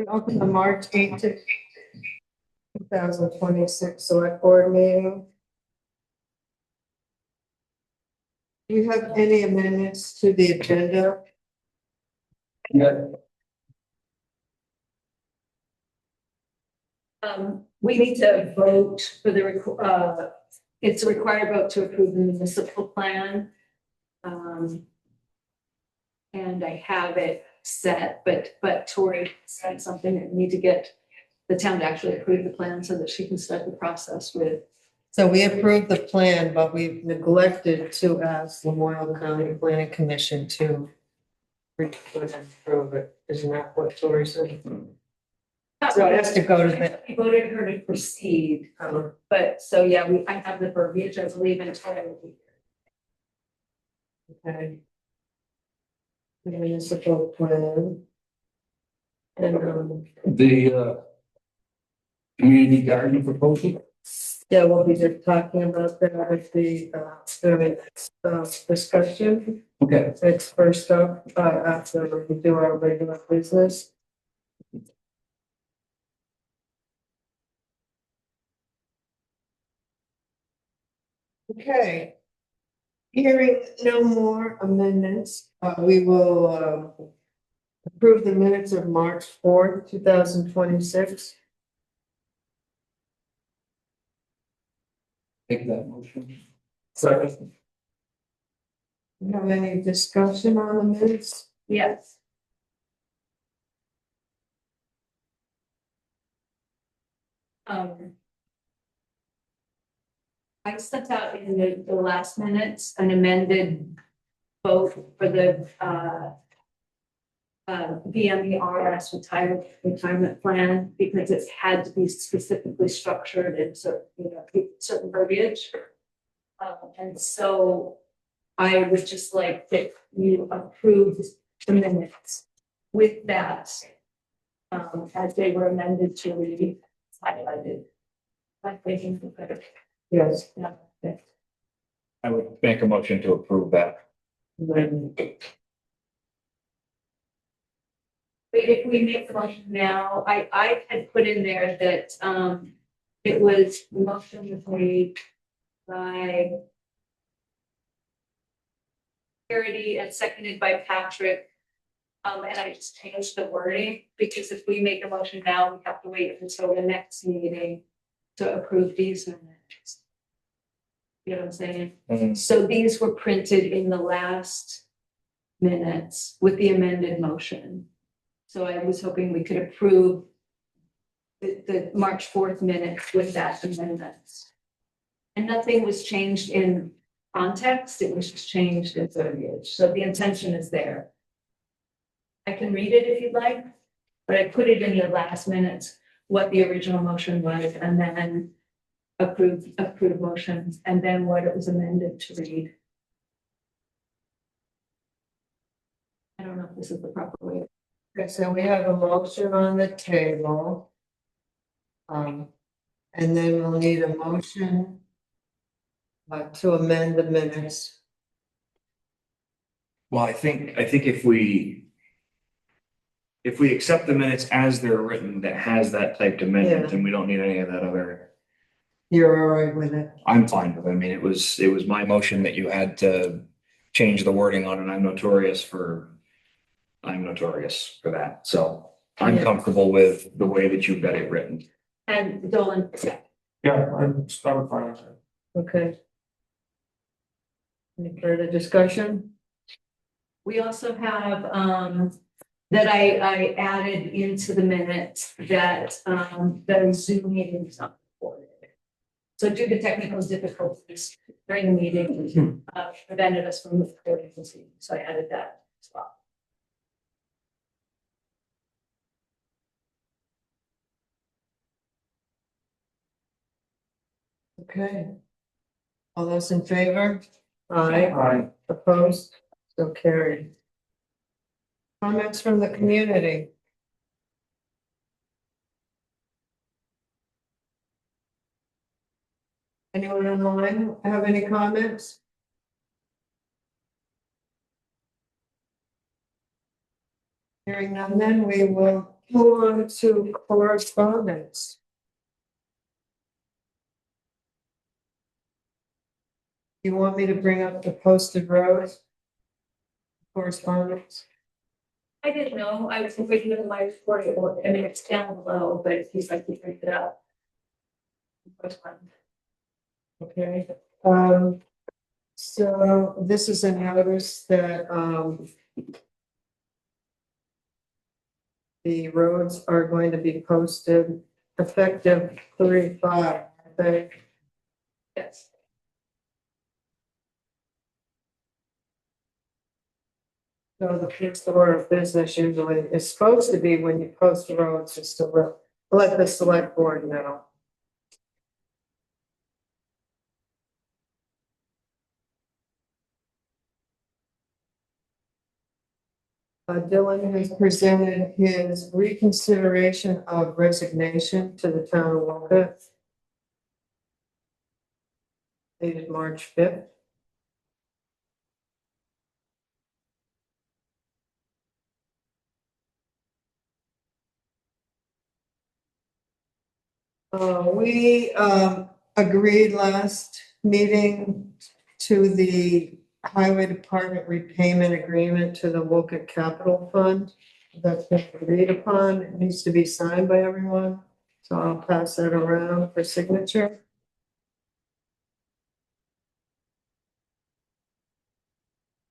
Open the March 2026 select board meeting. Do you have any amendments to the agenda? Yeah. We need to vote for the, it's a required vote to approve the municipal plan. And I have it set, but Tori said something that we need to get the town to actually approve the plan so that she can start the process with. So we approved the plan, but we've neglected to ask the Wolcott County Planning Commission to approve it. Isn't that what Tori said? So it has to go to the. I voted her to proceed, but so yeah, I have the verbiage, I believe, in total. Okay. The municipal plan. And, The community garden proposal. yeah, we'll be just talking about that at the discussion. Okay. It's first up, after we do our regular business. Okay. Hearing no more amendments, we will approve the minutes of March 4th, 2026. Take that motion. Second. You have any discussion on the minutes? Yes. I sent out in the last minutes an amended vote for the VMERS retirement plan because it had to be specifically structured and so, certain verbiage. And so I would just like that you approve the minutes with that as they were amended to read highlighted. I think Yes. yeah. I would make a motion to approve that. But if we make the motion now, I had put in there that it was motion was made by Charity and seconded by Patrick. And I just changed the wording because if we make a motion now, we have to wait until the next meeting to approve these minutes. You know what I'm saying? Mhm. So these were printed in the last minutes with the amended motion. So I was hoping we could approve the March 4th minutes with that amendment. And nothing was changed in context, it was just changed in verbiage. So the intention is there. I can read it if you'd like, but I put it in the last minutes, what the original motion was, and then approved motions, and then what it was amended to read. I don't know if this is the proper way. Okay, so we have a motion on the table. And then we'll need a motion to amend the minutes. Well, I think if we accept the minutes as they're written, that has that typed amendment, Yeah. then we don't need any of that other. You're all right with it? I'm fine with it. I mean, it was my motion that you had to change the wording on, and I'm notorious for that. So I'm Yeah. comfortable with the way that you've got it written. And Dolan, Yeah, I'm fine with it. Okay. Any further discussion? we also have that I added into the minutes that the Zoom meeting is not recorded. So due to technical difficulties during the meeting, prevented us from recording this meeting. So I added that as well. Okay. All those in favor? Aye. Aye. Opposed? So carried. Comments from the community? Anyone online have any comments? Hearing none, then we will move on to correspondence. You want me to bring up the posted roads? Correspondence? I didn't know, I was reading it in my report, I mean, it's down below, but if you'd like to bring it up. First one. Okay, so this is a notice that, the roads are going to be posted effective 3/5, I think. Yes. So the first order of business usually is supposed to be when you post the roads, just to let the select board know. Dylan has presented his reconsideration of resignation to the town of Wolcott. Dated March 5th. We agreed last meeting to the highway department repayment agreement to the Wolcott Capital Fund. That's been agreed upon. It needs to be signed by everyone. So I'll pass that around for signature.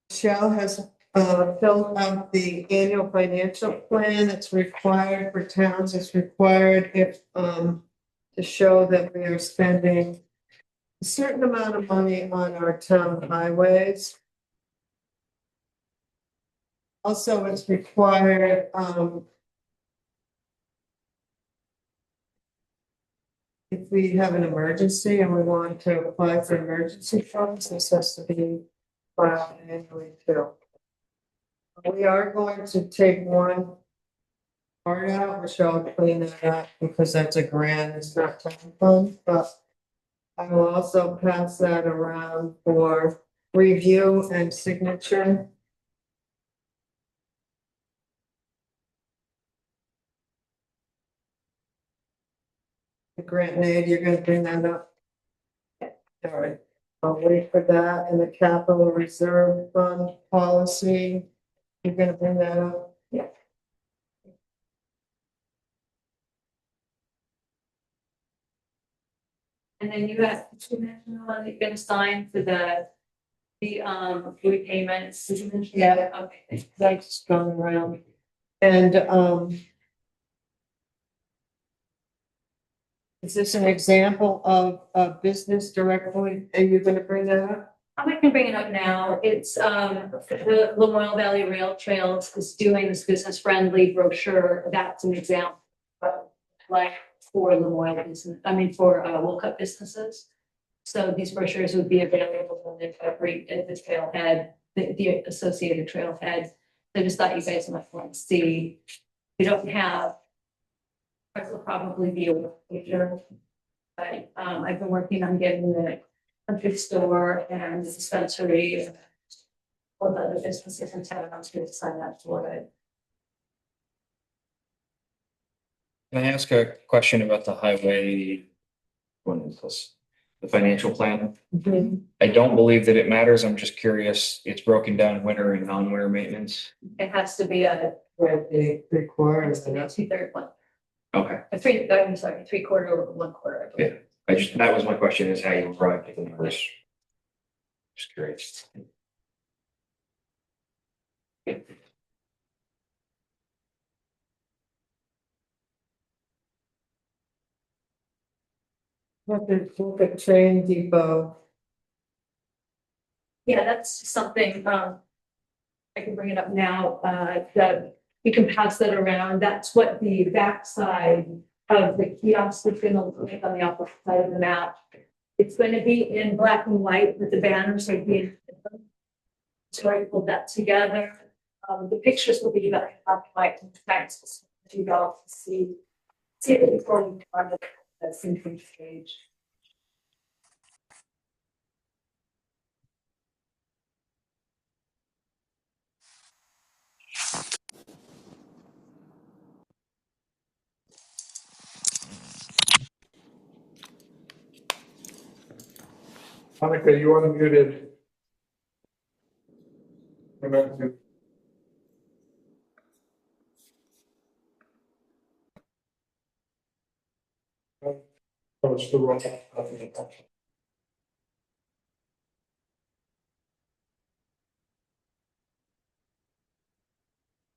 Michelle has filled out the annual financial plan. It's required for towns. It's required if to show that we are spending a certain amount of money on our town highways. Also, it's required, if we have an emergency and we want to apply for emergency funds, this has to be filed annually too. We are going to take one part out, which I'll clean that up because that's a grant, it's not town fund, but I will also pass that around for review and signature. The grant and aid, you're gonna bring that up? All right, I'll wait for that. And the capital reserve fund policy, you're gonna bring that up? Yeah. And then you have to mention the one that you're gonna sign for the repayments. Did you mention that? Okay. That's going around. And, is this an example of a business directly? Are you gonna bring that up? I can bring it up now. It's the Lamoille Valley Rail Trails is doing this business friendly brochure. That's an example. Like for Lamoille business, I mean, for Wolcott businesses. So these brochures would be available in every, at the trailhead, the associated trailhead. I just thought you guys might want to see. We don't have. It will probably be a future. But I've been working on getting the country store and the dispensary. All the other businesses in town, I was going to sign up for it. Can I ask a question about the highway? What is this? The financial plan? I don't believe that it matters. I'm just curious. It's broken down winter and non-winter maintenance. It has to be a, Right, they require has to be a that. 2/3 one, Okay, a three, I'm sorry, 3/4 over 1/4. I believe. that was my question, is how you arrived at the numbers. Just curious. Look at train depot. Yeah, that's something, I can bring it up now, that you can pass that around. That's what the backside of the kiosk is gonna look like on the opposite side of the map. It's gonna be in black and white, but the banners are being. So I pulled that together. The pictures will be about black and white and text, so you all can see it before we start the syncing stage. Monica, you unmuted. Oh, it's the wrong.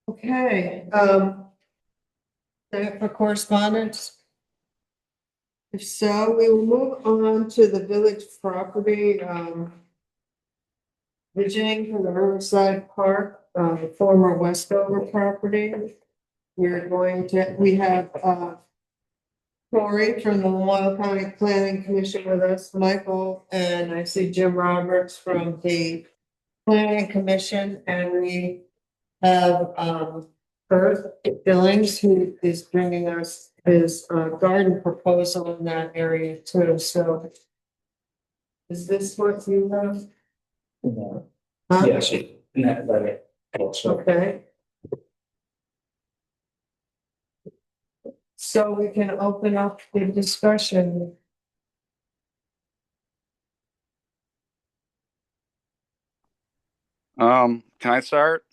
Okay, time for correspondence? If so, we will move on to the village property, visioning for the Riverside Park, the former Westover property. We have, Cory from the Lamoille County Planning Commission with us, Michael, and I see Jim Roberts from the Planning Commission, and we have, Kurt Billings, who is bringing us his, garden proposal in that area too, so. Is this what you have? Huh? Yes, in that letter. Also, Okay. So we can open up the discussion. Can I start?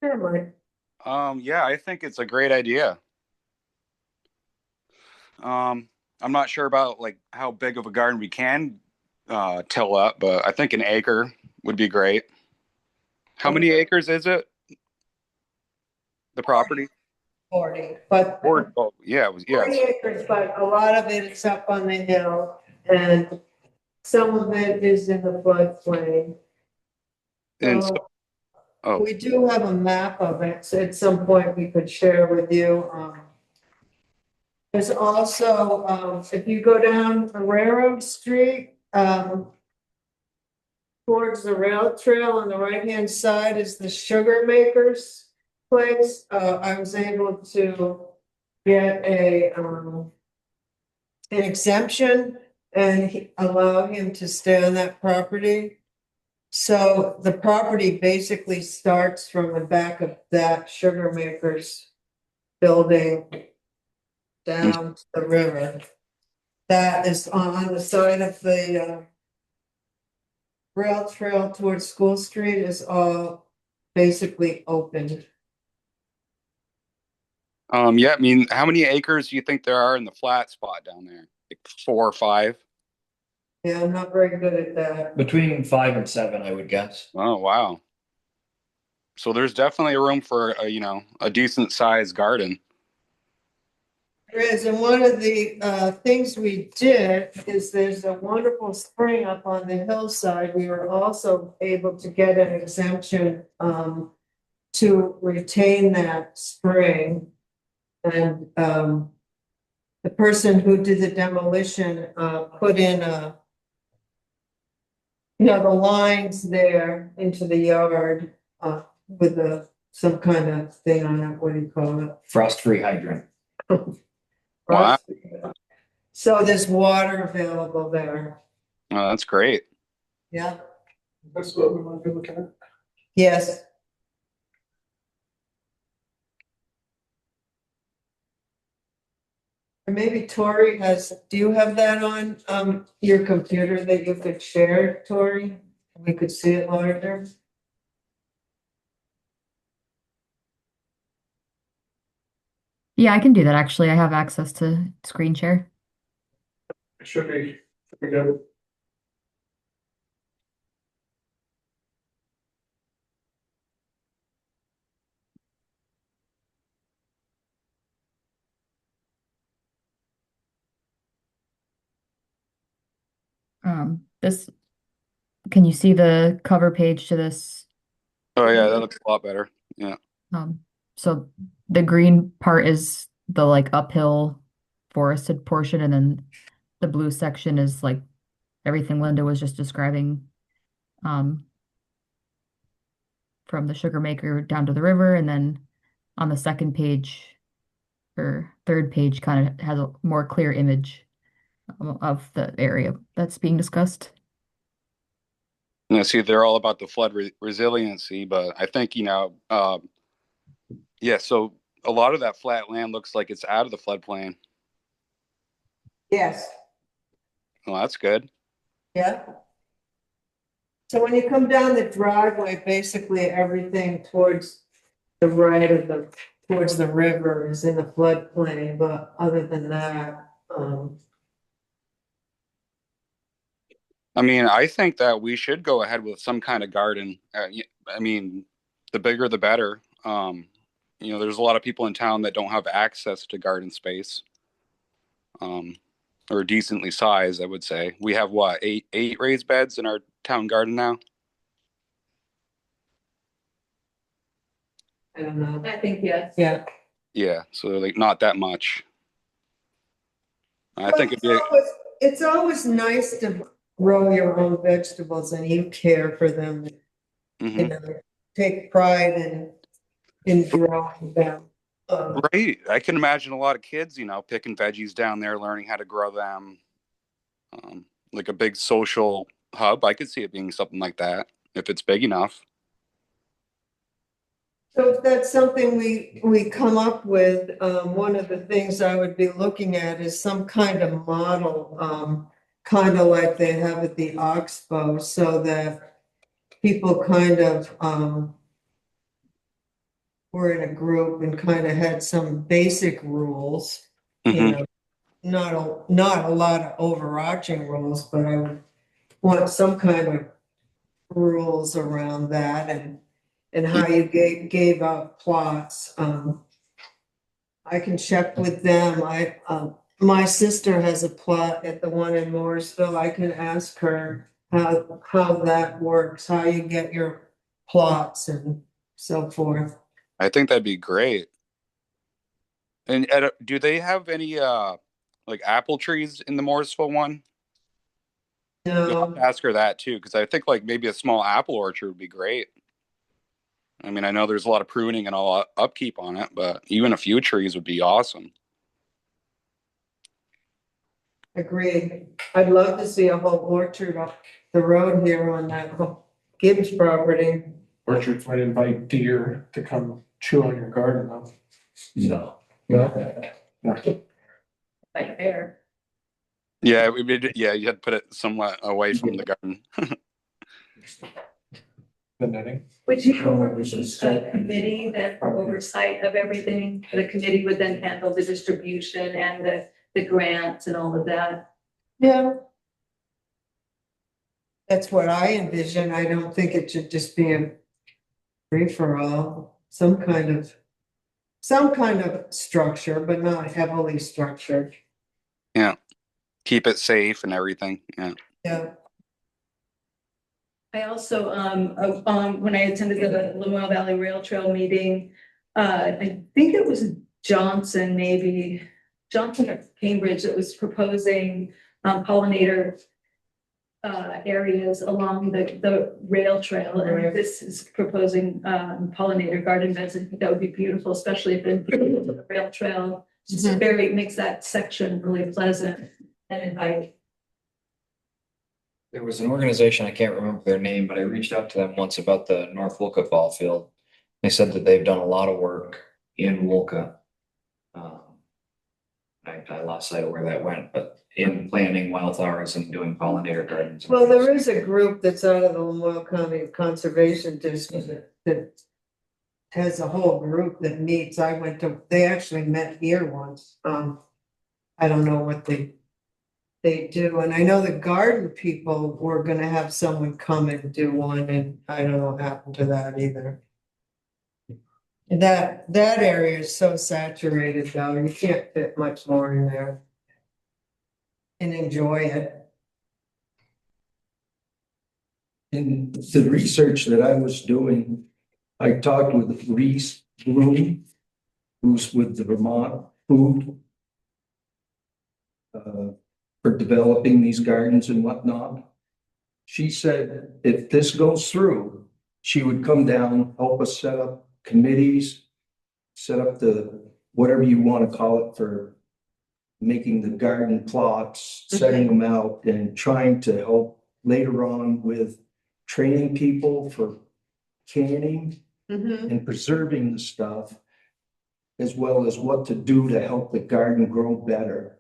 Sure, Mike. Yeah, I think it's a great idea. I'm not sure about like how big of a garden we can till up, but I think an acre would be great. How many acres is it? The property? 40, but Oh, yeah, it was, 40 yes. acres, but a lot of it is up on the hill and some of it is in the floodplain. And so, So oh, we do have a map of it, so at some point we could share with you. There's also, if you go down Railroad Street, towards the rail trail on the right-hand side is the sugar makers place. I was able to get an exemption and allow him to stay on that property. So the property basically starts from the back of that sugar makers building down to the river. That is on the side of the rail trail towards School Street is all basically open. yeah, I mean, how many acres do you think there are in the flat spot down there? Like 4 or 5? Yeah, I'm not very good at that. between 5 and 7, I would guess. Oh, wow. So there's definitely a room for a decent sized garden. There is, and one of the things we did is there's a wonderful spring up on the hillside. We were also able to get an exemption to retain that spring. And the person who did the demolition put in the lines there into the yard with some kind of thing on it, what do you call it? Frost-free hydrant. Wow. So there's water available there. Oh, that's great. Yeah, That's what we want to be looking at. yes. Or maybe Tori do you have that on your computer that you could share, Tori? We could see it larger. Yeah, I can do that actually. I have access to screen share. It should be, good. This, can you see the cover page to this? Oh yeah, that looks a lot better. Yeah. So the green part is the like uphill forested portion, and then the blue section is like everything Linda was just describing. From the sugar maker down to the river, and then on the second page or third page kind of has a more clear image of the area that's being discussed. See, they're all about the flood resiliency, but I think, yeah, so a lot of that flat land looks like it's out of the floodplain. Yes. Well, that's good. Yeah. So when you come down the driveway, basically everything towards the right of towards the river is in the floodplain, but other than that, I mean, I think that we should go ahead with some kind of garden. I mean, the bigger the better. There's a lot of people in town that don't have access to garden space, um, or decently sized, I would say. We have what, eight raised beds in our town garden now? I don't know. I think, yes. Yeah. Yeah, so like not that much. I Well, think it'd be, it's always nice to grow your own vegetables and you care for them, you mhm. know, take pride in growing them. Right. I can imagine a lot of kids, picking veggies down there, learning how to grow them. Like a big social hub. I could see it being something like that if it's big enough. So if that's something we come up with, one of the things I would be looking at is some kind of model, kind of like they have at the Oxbow, so that people kind of, were in a group and kind of had some basic rules, you Hmm. know, not a lot of overarching rules, but I would want some kind of rules around that and how you gave out plots. I can check with them. My sister has a plot at the one in Morrisville. I can ask her how that works, how you get your plots and so forth. I think that'd be great. And do they have any like apple trees in the Morrisville one? You'll have to No, ask her that too, because I think like maybe a small apple orchard would be great. I mean, I know there's a lot of pruning and a lot of upkeep on it, but even a few trees would be awesome. agreed. I'd love to see a whole orchard up the road here on that whole Gibbs property. Orchards might invite deer to come chew on your garden, huh? No. Like there. Yeah, you had to put it somewhat away from the garden. The netting. Would you propose a committee that for oversight of everything? The committee would then handle the distribution and the grants and all of that. Yeah. That's what I envision. I don't think it should just be a free for all, some kind of structure, but not heavily structured. Yeah, keep it safe and everything. Yeah. Yeah. I also, when I attended the Lamoille Valley Rail Trail meeting, I think it was Johnson, maybe Johnson or Cambridge, that was proposing pollinator areas along the rail trail, and this is proposing pollinator garden beds. I think that would be beautiful, especially if the rail trail just makes that section really pleasant and inviting. There was an organization, I can't remember their name, but I reached out to them once about the North Wolcott ball field. They said that they've done a lot of work in Wolcott. I lost sight of where that went, but in planting wildflowers and doing pollinator gardens. Well, there is a group that's out of the Lamoille County Conservation District that has a whole group that meets. They actually met here once. I don't know what they do, and I know the garden people were gonna have someone come and do one, and I don't know what happened to that either. That area is so saturated though, you can't fit much more in there and enjoy it. In the research that I was doing, I talked with Reese Bloom, who's with the Vermont Food for developing these gardens and whatnot. She said if this goes through, she would come down, help us set up committees, set up the, whatever you want to call it, for making the garden plots, setting them out, and trying to help later on with training people for canning and preserving the stuff, as well as what to do to help the garden grow better.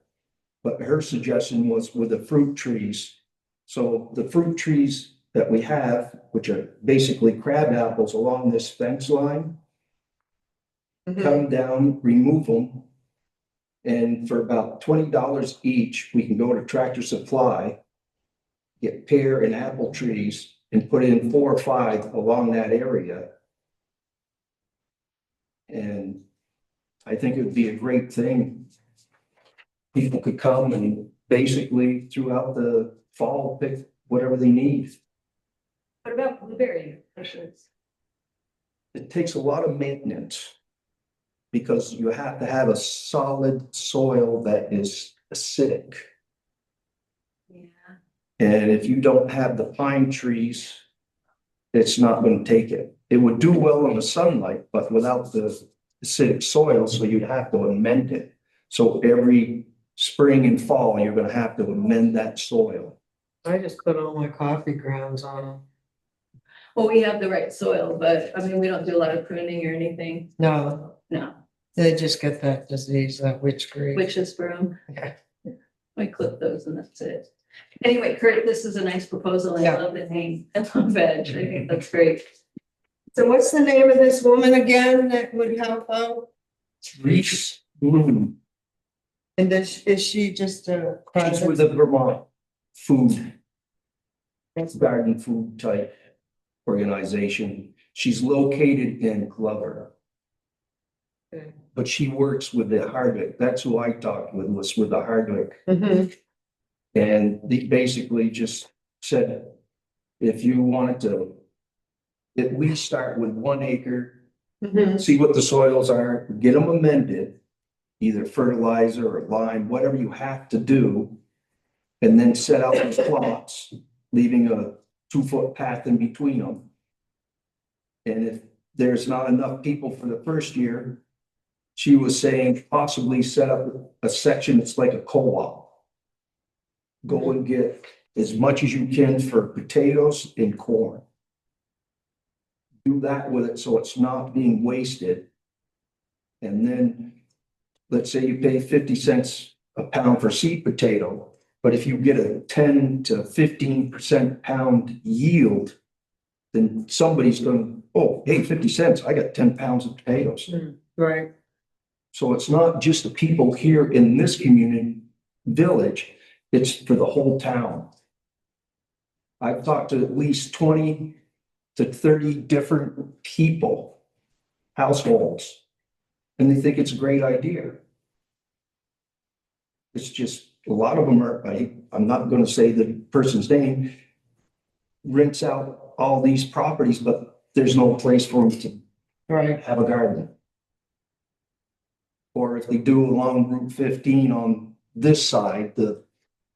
But her suggestion was with the fruit trees, So the fruit trees that we have, which are basically crab apples along this fence line, cut Mhm. them down, remove them. And for about $20 each, we can go to Tractor Supply, get pear and apple trees and put in 4 or 5 along that area. And I think it would be a great thing. People could come and basically throughout the fall, pick whatever they need. What about blueberry bushes? It takes a lot of maintenance because you have to have a solid soil that is acidic. Yeah. And if you don't have the pine trees, it's not going to take it. It would do well in the sunlight, but without the acidic soil, so you'd have to amend it. So every spring and fall, you're going to have to amend that soil. I just put all my coffee grounds on them. Well, we have the right soil, but I mean, we don't do a lot of pruning or anything. No, No, they just get that disease, that witchcream. witch's broom. Yeah. We clip those and that's it. Anyway, Kurt, this is a nice proposal. I Yeah. love the name. I love veg. I think that's great. So what's the name of this woman again that would help out? Reese Bloom, And is she just a she's with private? the Vermont food, garden food type organization. She's located in Glover, Okay. but she works with the Hardwick. That's who I talked with, was with the Hardwick. Mhm. And they basically just said, if you wanted to at least start with 1 acre, Mhm. see what the soils are, get them amended, either fertilizer or lime, whatever you have to do, and then set out the plots, leaving a 2-foot path in between them. And if there's not enough people for the first year, she was saying possibly set up a section that's like a co-op. Go and get as much as you can for potatoes and corn. Do that with it so it's not being wasted. And then, let's say you pay 50 cents a pound for seed potato, but if you get a 10 to 15% pound yield, then somebody's going, oh, hey, 50 cents, I got 10 pounds of potatoes. Right. So it's not just the people here in this community village, it's for the whole town. I've talked to at least 20 to 30 different people, households, and they think it's a great idea. It's just, a lot of them are, I'm not gonna say the person's name, rents out all these properties, but there's no place for them to Right. have a garden. Or if they do along Route 15 on this side, the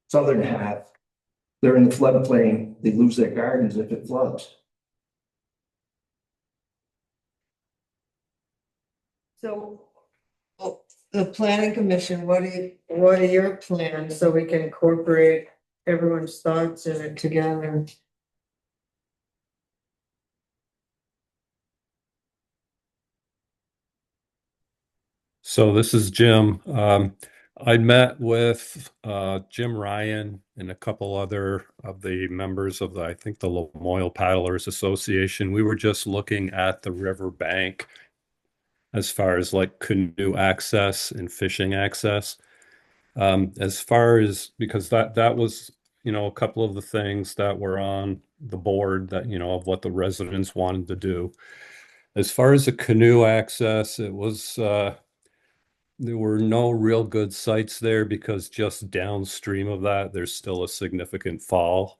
southern half, they're in the floodplain, they lose their gardens if it floods. So the planning commission, what are your plans so we can incorporate everyone's thoughts in it together? So this is Jim. I met with Jim Ryan and a couple other of the members of I think the Lamoille Paddlers Association. We were just looking at the river bank as far as like canoe access and fishing access. As far as because that was, a couple of the things that were on the board that, of what the residents wanted to do. As far as the canoe access, it was there were no real good sites there because just downstream of that, there's still a significant fall,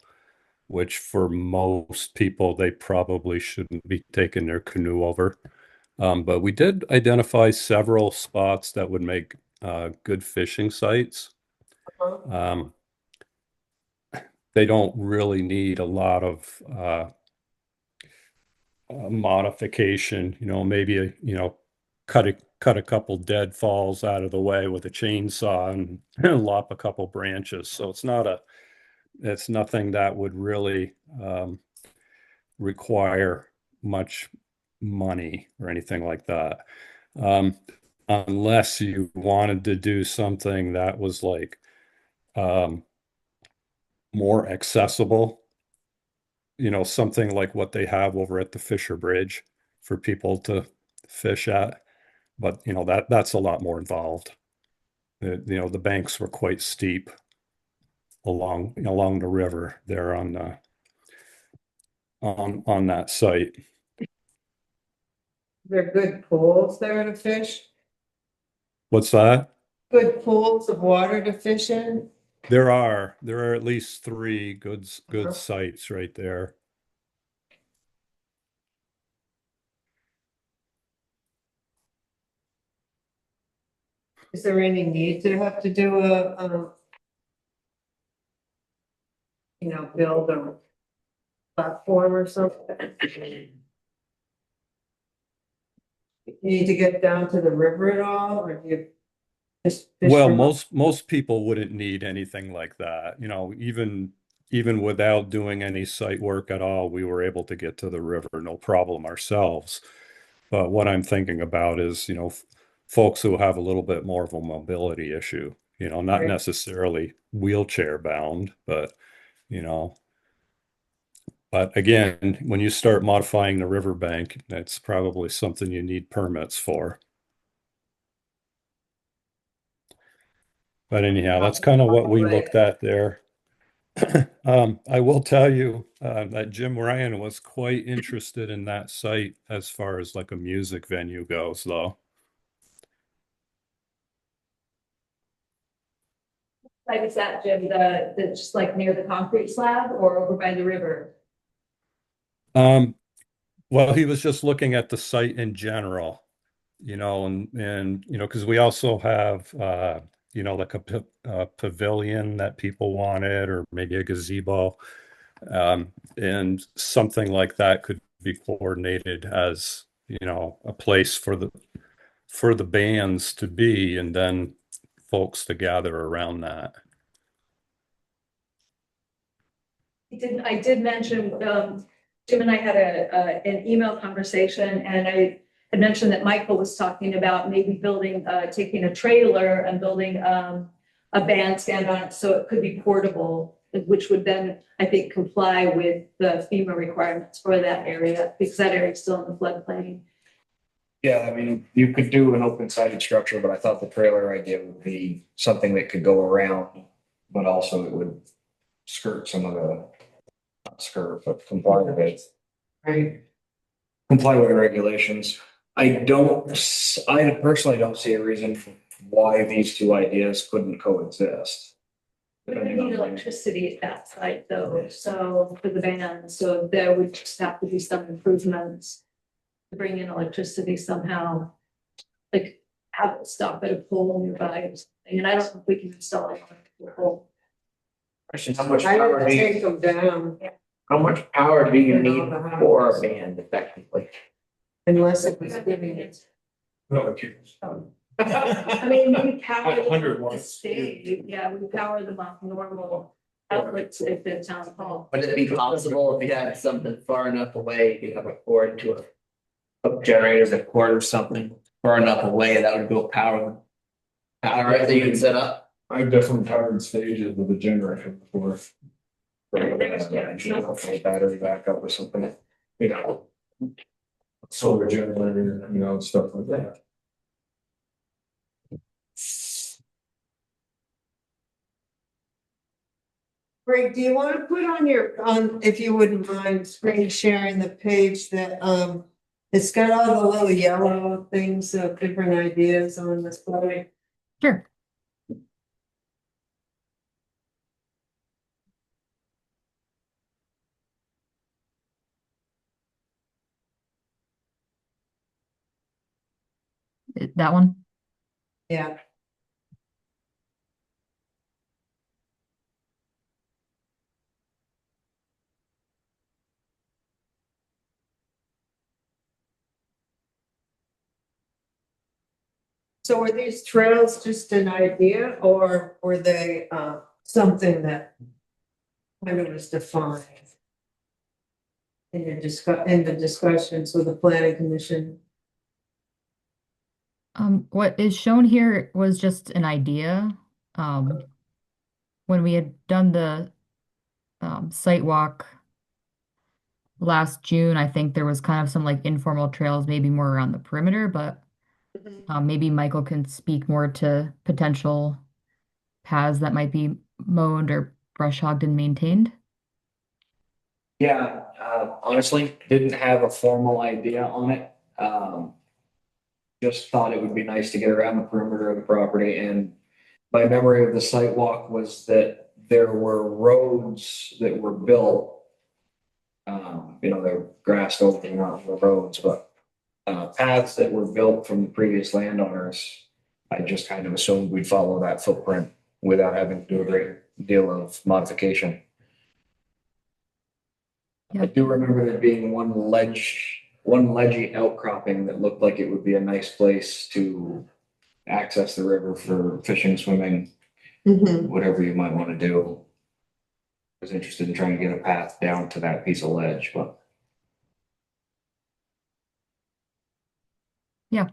which for most people, they probably shouldn't be taking their canoe over. But we did identify several spots that would make good fishing sites. Um, they don't really need a lot of modification, maybe cut a couple deadfalls out of the way with a chainsaw and lop a couple branches. So it's nothing that would really require much money or anything like that. Um, Unless you wanted to do something that was like um, more accessible. Something like what they have over at the Fisher Bridge for people to fish at. But that's a lot more involved. The banks were quite steep along the river there on that site. There are good pools there to fish, What's that? good pools of water to fish in. There are at least three good Uh-huh. sites right there. Is there any need to have to do build a platform or something? You need to get down to the river at all, or do you just fish Well, from? most people wouldn't need anything like that. Even without doing any site work at all, we were able to get to the river, no problem ourselves. But what I'm thinking about is, folks who have a little bit more of a mobility issue, not Right. necessarily wheelchair bound, you know, but again, when you start modifying the riverbank, that's probably something you need permits for. But anyhow, that's kind of what we looked at there. I will tell you that Jim Ryan was quite interested in that site as far as like a music venue goes, though. Like, is that, Jim, the just like near the concrete slab or over by the river? Um, well, he was just looking at the site in general, and because we also have like a pavilion that people wanted, or maybe a gazebo, and something like that could be coordinated as a place for the bands to be, and then folks to gather around that. I did mention, Jim and I had an email conversation, and I had mentioned that Michael was talking about maybe taking a trailer and building a bandstand on it so it could be portable, which would then, I think, comply with the FEMA requirements for that area, because that area is still in the floodplain. Yeah, I mean, you could do an open sided structure, but I thought the trailer idea would be something that could go around, but also it would skirt some of the, not skirt, but Right. comply with regulations. I personally don't see a reason why these two ideas couldn't coexist. We're gonna need electricity at that site though, so for the band, so there would just have to be some improvements to bring in electricity somehow. Like have it stop at a pole nearby or something, and I don't know if we can install it on a pole. Question, how much I power would do you, take them down how much power do you You know, need the house. for a band effectively? unless it was giving it. No, it keeps- I mean, we power them 100 off the watts. stage, yeah, we power them off normal outlets at the town hall. Would it be possible if you had something far enough away, you have a cord to a generator, a cord or something far enough away that would go power it that you can set up? I've definitely powered stages with a generator before. Battery backup or something. Solar generator, stuff like that. Greg, do you want to put if you wouldn't mind, screen sharing the page that, it's got all the little yellow things of different ideas on this slide. Sure. That one? Yeah. So were these trails just an idea, or were they, something that kind of was defined in the discussions with the planning commission? What is shown here was just an idea. When we had done the site walk last June, I think there was kind of some like informal trails, maybe more around the perimeter, but maybe Michael can speak more to potential paths that might be mowed or brush hogged and maintained. Yeah, honestly, didn't have a formal idea on it. Just thought it would be nice to get around the perimeter of the property, and my memory of the site walk was that there were roads that were built. They're grassed over the roads, but paths that were built from the previous landowners. I just kind of assumed we'd follow that footprint without having to do a great deal of modification. I do remember there being one ledgy outcropping that looked like it would be a nice place to access the river for fishing, swimming, Mhm. whatever you might want to do. I was interested in trying to get a path down to that piece of ledge, but Yeah.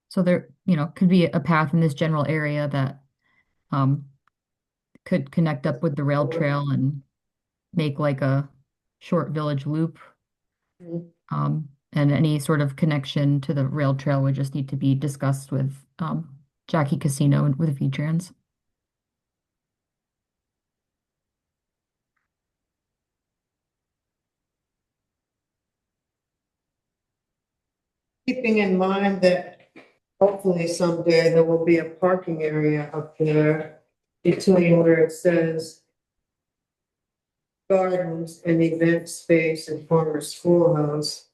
So there, could be a path in this general area that um could connect up with the rail trail and make like a short village loop. Mhm. And any sort of connection to the rail trail would just need to be discussed with Jackie Casino and with V-Trans. Keeping in mind that hopefully someday there will be a parking area up there between where it says gardens and event space and former schoolhouse.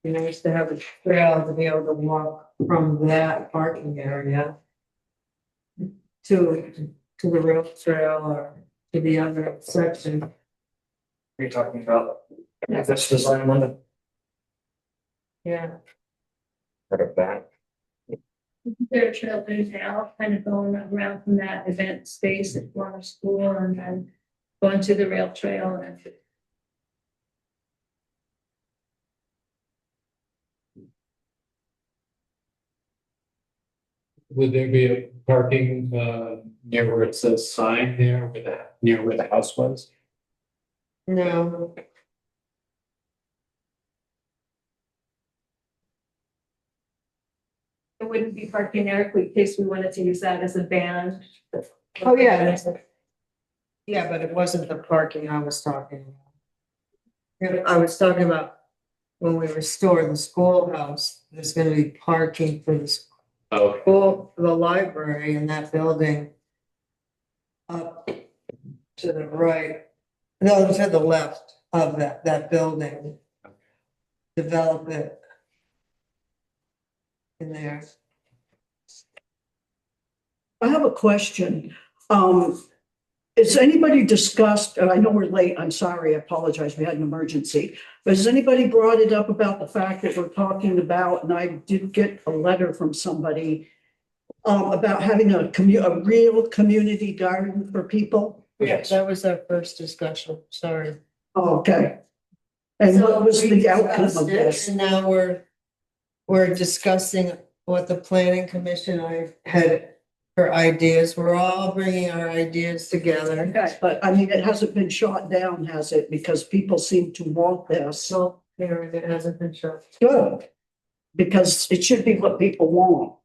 Be nice to have a trail to be able to walk from that parking area to the rail trail or to the other section. you're talking about this design limit Yeah. part of that. There are trail there now, kind of going around from that event space at former school and then going to the rail trail and. Would there be a parking, near where it says sign there, near where the house was? No, It wouldn't be parking there in case we wanted to use that as a band. oh, yeah. Yeah, but it wasn't the parking I was talking about. Yeah, I was talking about when we restore the schoolhouse, there's gonna be parking for the Oh, school, the library in that building. Up to the right, no, to the left of that building. Develop it. In there. I have a question. Has anybody discussed, and I know we're late, I'm sorry, I apologize, we had an emergency. But has anybody brought it up about the fact that we're talking about, and I did get a letter from somebody about having a real community garden for people? Yes, that was our first discussion, sorry. Oh, okay. And what was the outcome of this? And now we're discussing what the planning commission I had for ideas. We're all bringing our ideas together. Okay, but I mean, it hasn't been shot down, has it? Because people seem to want this. So, there, it hasn't been shut. Good. Because it should be what people want.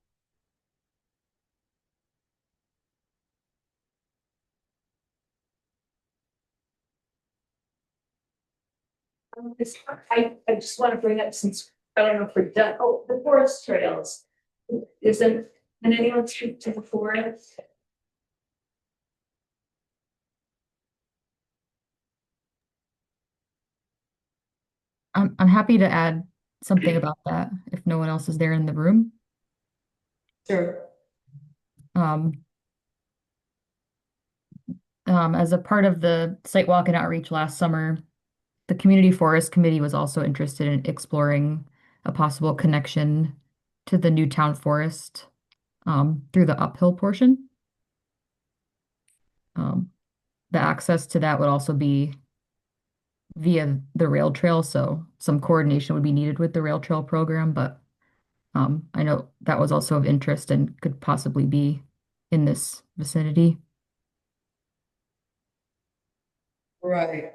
I just want to bring up since I don't know if we're done. Oh, the forest trails. Isn't, can anyone speak to the forest? I'm happy to add something about that if no one else is there in the room. Sure. Um, as a part of the site walk and outreach last summer, the Community Forest Committee was also interested in exploring a possible connection to the new town forest through the uphill portion. The access to that would also be via the rail trail, so some coordination would be needed with the rail trail program, but I know that was also of interest and could possibly be in this vicinity. Right,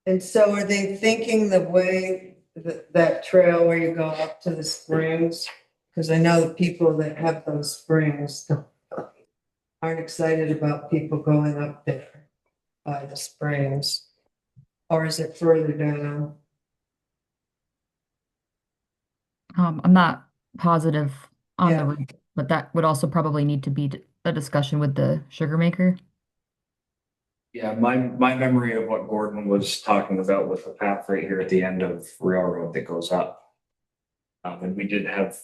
and so are they thinking the way that trail where you go up to the springs? Because I know the people that have those springs aren't excited about people going up there by the springs. Or is it further down? I'm not positive on Yeah. the route, but that would also probably need to be a discussion with the sugar maker. Yeah, my memory of what Gordon was talking about was the path right here at the end of Railroad that goes up. And we did have,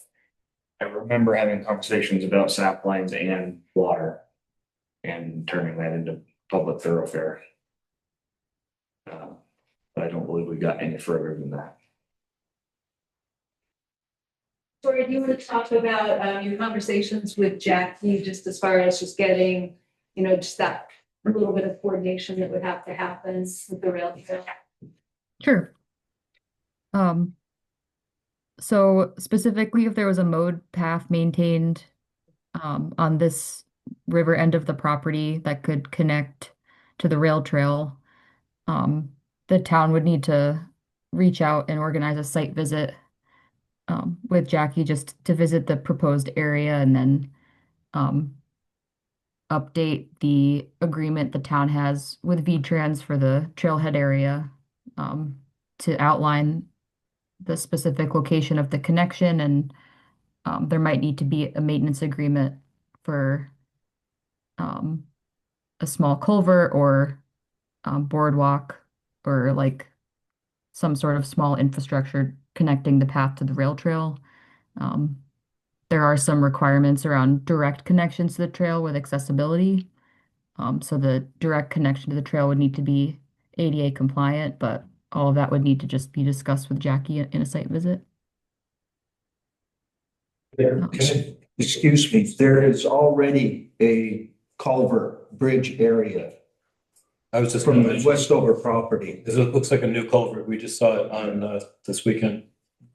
I remember having conversations about sap lines and water and turning that into public thoroughfare. But I don't believe we got any further than that. Tori, do you want to talk about your conversations with Jackie, just as far as just getting, just that little bit of coordination that would have to happen with the rail trail? Sure. So specifically, if there was a mode path maintained on this river end of the property that could connect to the rail trail, the town would need to reach out and organize a site visit with Jackie just to visit the proposed area and then update the agreement the town has with V-Trans for the trailhead area to outline the specific location of the connection, and there might need to be a maintenance agreement for um, a small culvert or boardwalk or like some sort of small infrastructure connecting the path to the rail trail. Um, there are some requirements around direct connections to the trail with accessibility. So the direct connection to the trail would need to be ADA compliant, but all of that would need to just be discussed with Jackie in a site visit. Excuse me, there is already a culvert bridge area I was just from gonna the mention, Westover property. this looks like a new culvert. We just saw it on, this weekend.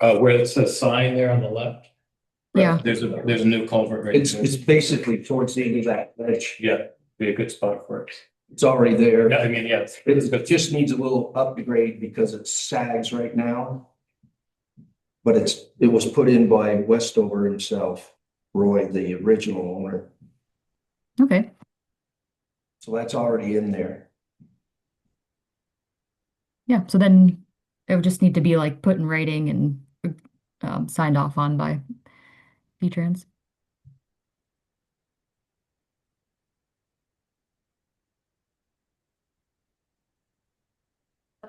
Where it says sign there on the left. Yeah. There's a new culvert right It's, there. it's basically towards the end of that ledge. Yeah, be a good spot for it. It's already there. Yeah, I mean, yeah, It just needs a little upgrade because it sags right now. But it was put in by Westover himself, Roy, the original owner. Okay. So that's already in there. Yeah. So then it would just need to be like put in writing and signed off on by V-Trans.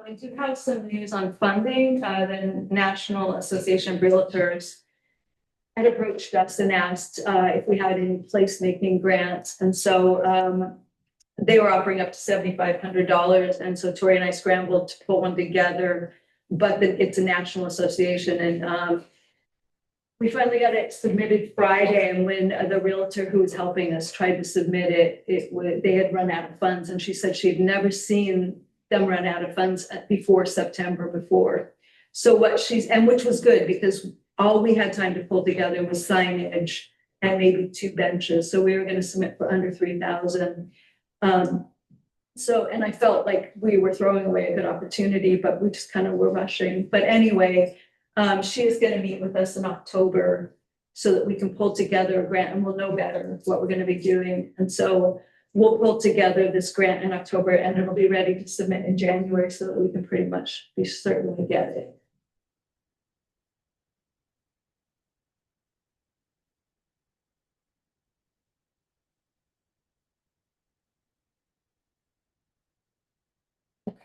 We do have some news on funding. The National Association of Realtors had approached us and asked if we had any placemaking grants. And so they were offering up to $7,500. And so Tori and I scrambled to put one together, but it's a national association. And we finally got it submitted Friday. And when the realtor who was helping us tried to submit it, they had run out of funds. And she said she'd never seen them run out of funds before September before. So which was good because all we had time to pull together was signage and maybe 2 benches. So we were going to submit for under 3,000. And I felt like we were throwing away a good opportunity, but we just kind of were rushing. But anyway, she is going to meet with us in October so that we can pull together a grant and we'll know better what we're going to be doing. And so we'll pull together this grant in October and it'll be ready to submit in January so that we can pretty much be certain to get it.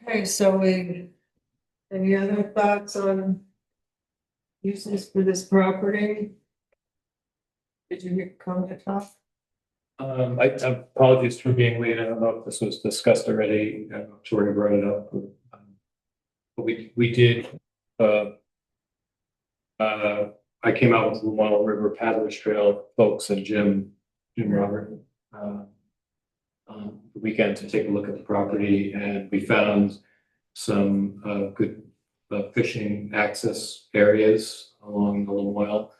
Okay, so any other thoughts on uses for this property? Did you come to talk? I apologies for being late. I don't know if this was discussed already. I'm not sure you brought it up. But we did, I came out with the Lamoille River Paddlers Trail folks and Jim Robert, the weekend to take a look at the property, and we found some good fishing access areas along the Lamoille.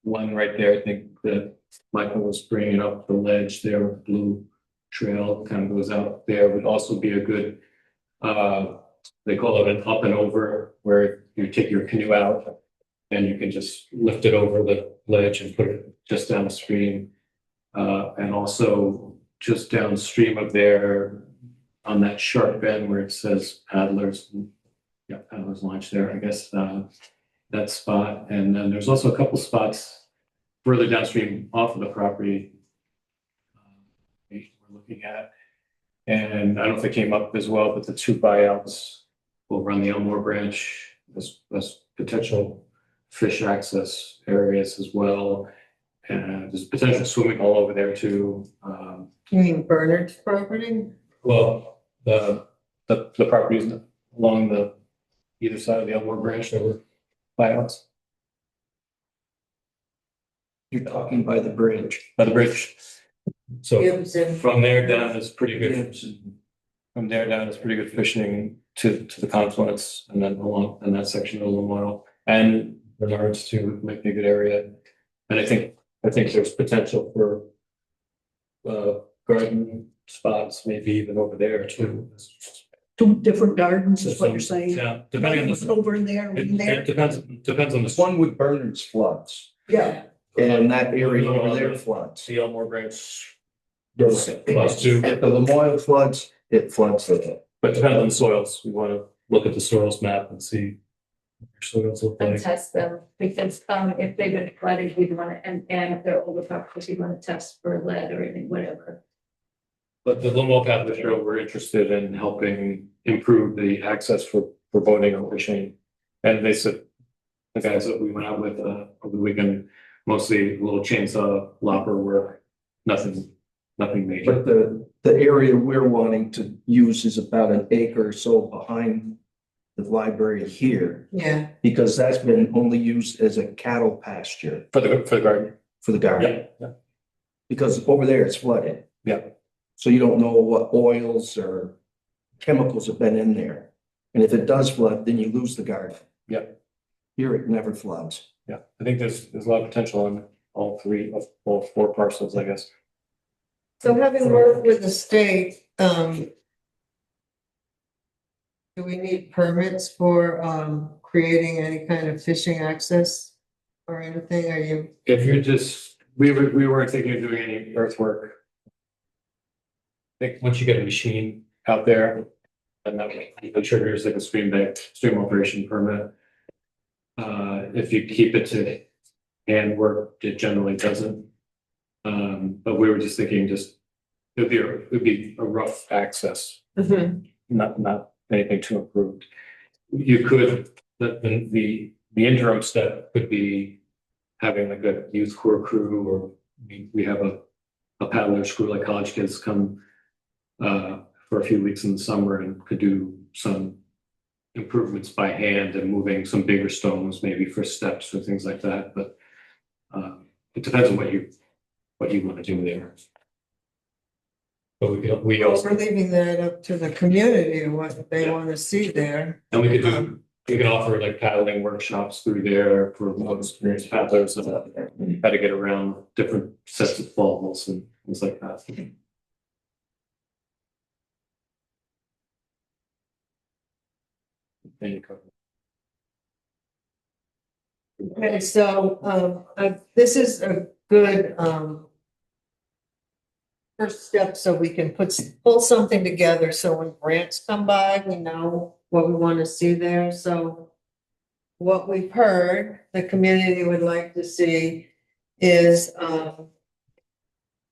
One right there, I think that Michael was bringing up the ledge there with blue trail kind of goes out there would also be a good, they call it an up and over, where you take your canoe out and you can just lift it over the ledge and put it just downstream. And also just downstream of there on that sharp bend where it says paddlers, yeah, paddlers launch there, I guess, that spot. And then there's also a couple spots further downstream off of the property we're looking at. And I don't know if it came up as well, but the two buyouts will run the Elmore branch as potential fish access areas as well. And there's potential swimming all over there too. You mean Bernard's property? Well, the properties along the either side of the Elmore branch, there were buyouts You're talking by the bridge. by the bridge. So Gibbs and from there down is pretty good. Gibbs and- From there down is pretty good fishing to the confluence and then along in that section of the Lamoille and Bernard's too, might be a good area. And I think there's potential for garden spots, maybe even over there too. Two different gardens is what you're saying? Yeah, depending on the, Over in there, in it there? depends on There's the one with Bernard's floods, Yeah, and that area over there floods. the Elmore branch. Plus Plus two. If the Lamoille floods, it floods with it. But depends on the soils. We want to look at the soils map and see what your soils look And like. test them, because if they've been flooded, we'd want to, and if they're overtopped, we want to test for lead or anything, whatever. But the Lamoille Pathway Trail, we're interested in helping improve the access for boating and fishing. And they said, the guys that we went out with over the weekend, mostly a little chainsaw lopper work, nothing major. But the area we're wanting to use is about an acre or so behind the library here, yeah, because that's been only used as a cattle pasture For the garden. for the garden. Yeah. Because over there it's flooded. Yeah. So you don't know what oils or chemicals have been in there. And if it does flood, then you lose the garden. Yeah. Here it never floods. Yeah, I think there's a lot of potential on all four parcels, I guess. so having worked with the state, do we need permits for, creating any kind of fishing access or anything, are you? If you're just, we weren't thinking of doing any earthwork. I think once you get a machine out there, and that triggers like a stream operation permit. If you keep it to handwork, it generally doesn't. But we were just thinking it would be a rough access, not anything too improved. You could, the interim step could be having like a youth corps crew, or we have a paddler crew, like college kids come for a few weeks in the summer and could do some improvements by hand and moving some bigger stones, maybe for steps or things like that. But it depends on what you want to do there. But we Well, also, we're leaving that up to the community, what they want to see there. and we can offer like paddling workshops through there for more experienced paddlers and how to get around different sets of falls and things like that. Then you cover. Okay, so, this is a good, first step, so we can pull something together, so when grants come by, we know what we want to see there, so. What we've heard, the community would like to see is,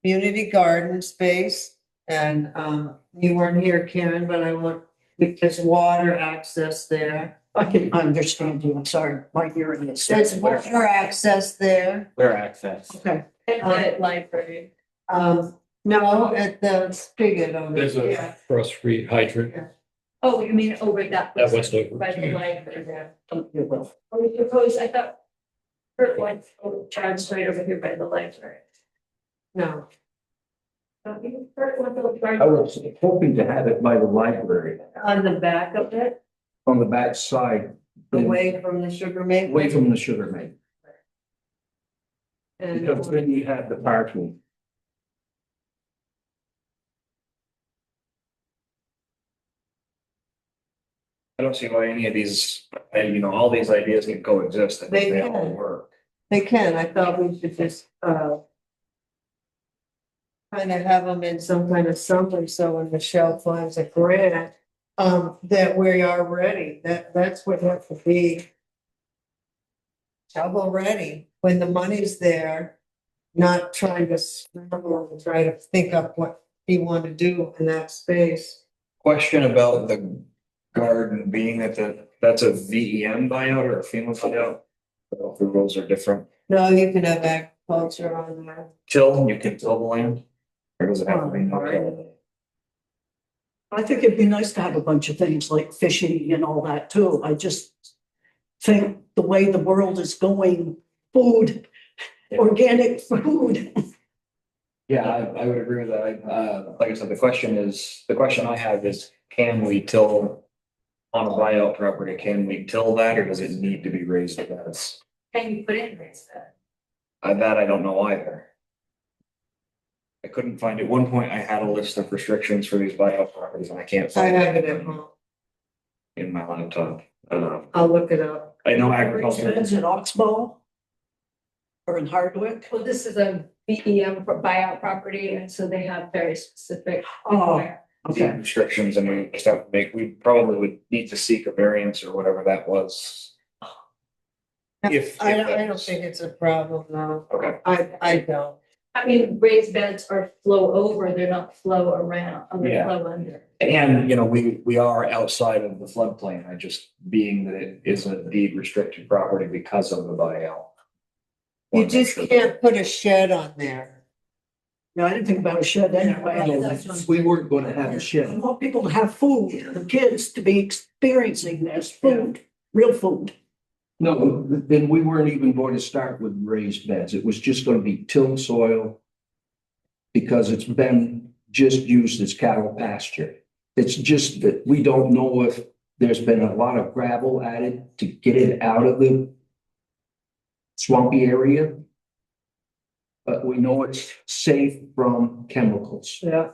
community garden space, and, you weren't here, Karen, but I want, there's water access there. I can understand you, I'm sorry, my hearing is. There's water access there. Where access. Okay, At library. No, at the spigot over There's there. a cross street hydrant. Oh, you mean over that? That was over. By the library there. you will. Oh, we proposed, I thought. Kurt went, Chad's right over here by the library. No, Don't you, Kurt went over I by was hoping to have it by the library on the back of it, on the back side. away from the sugar maple. Away from the sugar maple, And because then you have the parking. I don't see why any of these, all these ideas can coexist. I think They they all can. work. They can, I thought we should just, kind of have them in some kind of summary, so when Michelle finds a grant, that we are ready, that's what has to be shovel ready, when the money's there, not trying to scramble and try to think up what you want to do in that space. Question about the garden being that's a VEM buyout or a FEMA buyout? I don't know if the rules are different. No, you can have agriculture on there. You can till the land? Or does it have to be no till? I think it'd be nice to have a bunch of things like fishing and all that too. I just think the way the world is going, food, organic food. Yeah, I would agree with that. Like I said, the question I have is, can we till on a buyout property, can we till that, or does it need to be raised beds? Can you put in raised bed? That I don't know either. I couldn't find, at one point I had a list of restrictions for these buyout properties and I can't I find have it it at home, in my laptop. I'll look it up. I know agriculture. Is it Oxbow? Or in Hardwick? Well, this is a BEM for buyout property, and so they have very specific. Oh, okay. Restrictions, and we just have to we probably would need to seek a variance or whatever that was. If I that don't was- think it's a problem, no, Okay, I don't. I mean, raised beds are flow over, they're not flow around, they Yeah. flow under. and we are outside of the floodplain, I just being that it is a deed restricted property because of the buyout. You just can't put a shed on there. Yeah, I didn't think about a shed anyway. We weren't gonna have a I shed. want people to have food, the kids to be experiencing this food, real food. No, then we weren't even going to start with raised beds. It was just gonna be tilled soil. Because it's been just used as cattle pasture. It's just that we don't know if there's been a lot of gravel added to get it out of the swampy area. But we know it's safe from chemicals. Yeah.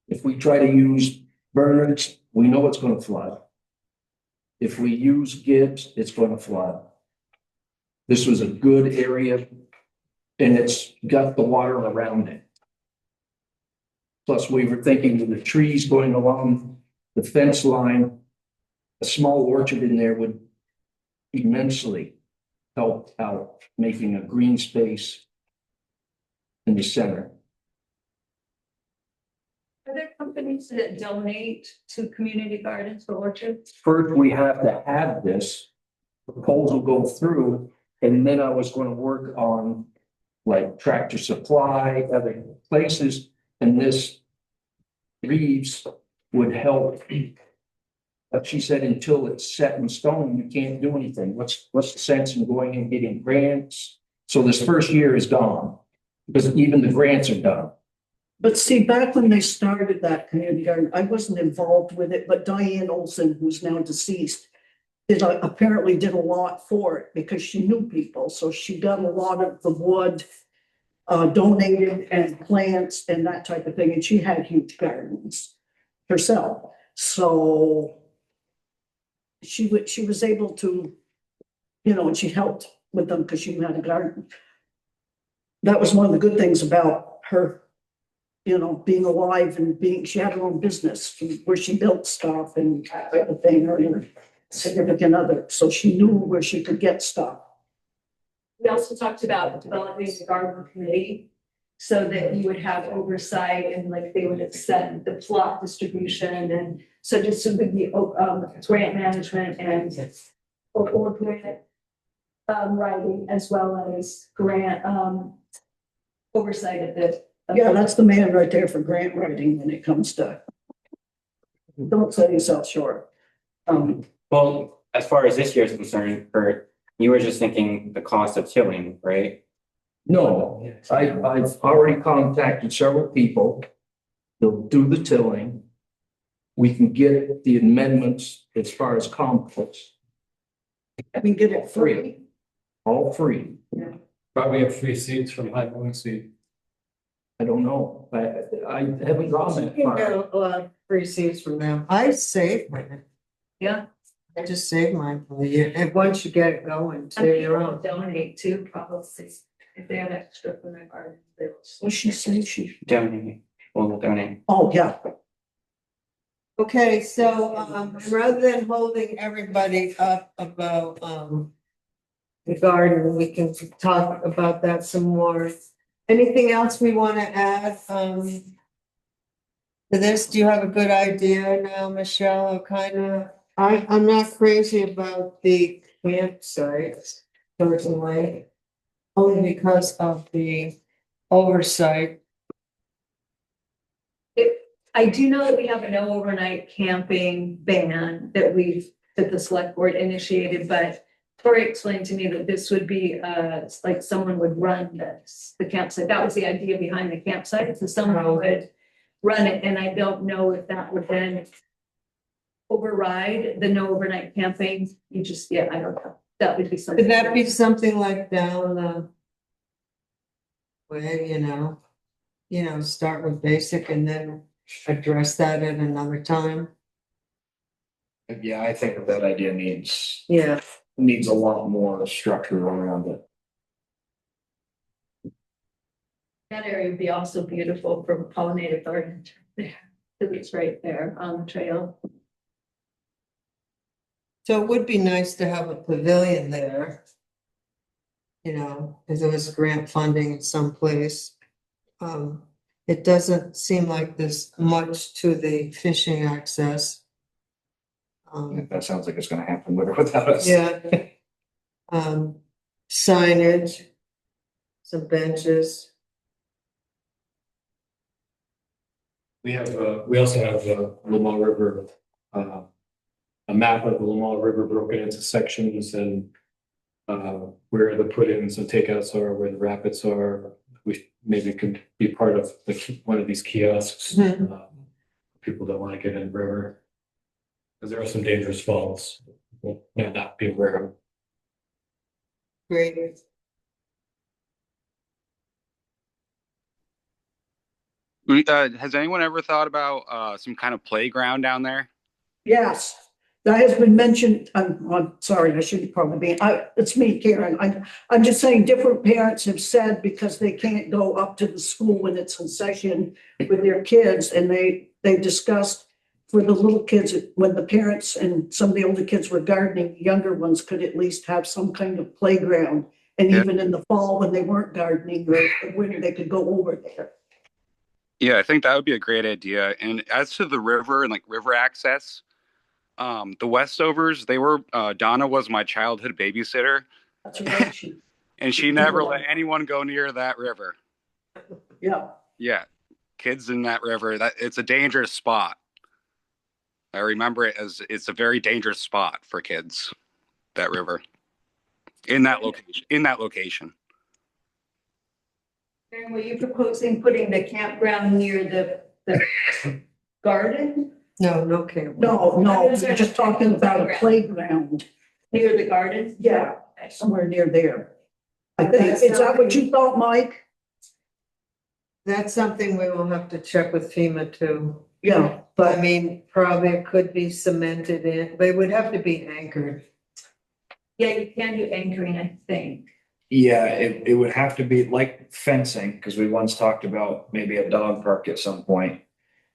If we try to use burners, we know it's gonna flood. If we use Gibbs, it's gonna flood. This was a good area and it's got the water around it. Plus, we were thinking with the trees going along the fence line, a small orchard in there would immensely help out making a green space in the center. Are there companies that donate to community gardens for orchards? First, we have to have this proposal go through, and then I was gonna work on like Tractor Supply, other places, and this Reeves would help. But she said until it's set in stone, you can't do anything. What's the sense in going and getting grants? So this first year is gone, because even the grants are done. But see, back when they started that community garden, I wasn't involved with it, but Diane Olson, who's now deceased, apparently did a lot for it because she knew people. So she got a lot of the wood donated and plants and that type of thing. And she had huge gardens herself. So she was able to, and she helped with them because she had a garden. That was one of the good things about her, being alive and she had her own business where she built stuff and that type of thing, or significant other. So she knew where she could get stuff. We also talked about developing a garden committee so that you would have oversight and like they would have set the plot distribution. And so just so would be grant management and or grant writing as well as grant oversight of the. Yeah, that's the man right there for grant writing when it comes to. Don't sell yourself short. Well, as far as this year is concerned, Kurt, you were just thinking the cost of tilling, right? No, I've already contacted several people. They'll do the tilling. We can get the amendments as far as compost, I mean, get it free. all free. Probably have free seeds from High Point Seed. I don't know. I haven't gone that You far. get a lot of free seeds from them. I save mine. Yeah. I just saved mine for the year, and once you get it going, And to people your will own. donate too, probably, if they have extra from their garden, they will. What she say? She, Donate, we'll donate. oh, yeah. Okay, so, rather than holding everybody up about, the garden, we can talk about that some more. Anything else we want to add, to this? Do you have a good idea now, Michelle, kind of? I'm not crazy about the campsites, personally, only because of the oversight. I do know that we have a no overnight camping ban that the select board initiated, but Tori explained to me that this would be, like someone would run the campsite. That was the idea behind the campsite, so someone would run it, and I don't know if that would then override the no overnight camping. I don't know. That would be something. Could that be something like down the way, start with basic and then address that at another time? Yeah, I think that idea needs Yeah. a lot more structure around it. That area would be also beautiful for pollinated garden. It's right there on the trail. So it would be nice to have a pavilion there. If there was grant funding in some place. It doesn't seem like there's much to the fishing access. That sounds like it's gonna happen with or without us. Yeah. Signage, some benches. We also have the Lamar River, a map of the Lamar River broken into sections and where the put-ins and takeouts are, where the rapids are. We maybe could be part of one of these kiosks. People that want to get in the river. Because there are some dangerous falls. We'll not be aware of. Great. Has anyone ever thought about some kind of playground down there? Yes, that has been mentioned. I'm sorry, I shouldn't probably be. It's me, Karen. I'm just saying different parents have said because they can't go up to the school when it's in session with their kids, and they discussed for the little kids, when the parents and some of the older kids were gardening, younger ones could at least have some kind of playground. And Yeah. even in the fall when they weren't gardening or the winter, they could go over there. Yeah, I think that would be a great idea. And as to the river and like river access, the Westovers, Donna was my childhood babysitter. That's right. And she never let anyone go near that river. Yeah. Yeah. Kids in that river, it's a dangerous spot. I remember it as it's a very dangerous spot for kids, that river. In that location. Karen, were you proposing putting the campground near the garden? No camp. No, we're just talking about a playground. Near the garden? Yeah, somewhere near there. I think, is that what you thought, Mike? That's something we will have to check with FEMA too. Yeah, But I mean, probably it could be cemented in, but it would have to be anchored. Yeah, you can do anchoring, I think. Yeah, it would have to be like fencing, because we once talked about maybe a dog park at some point.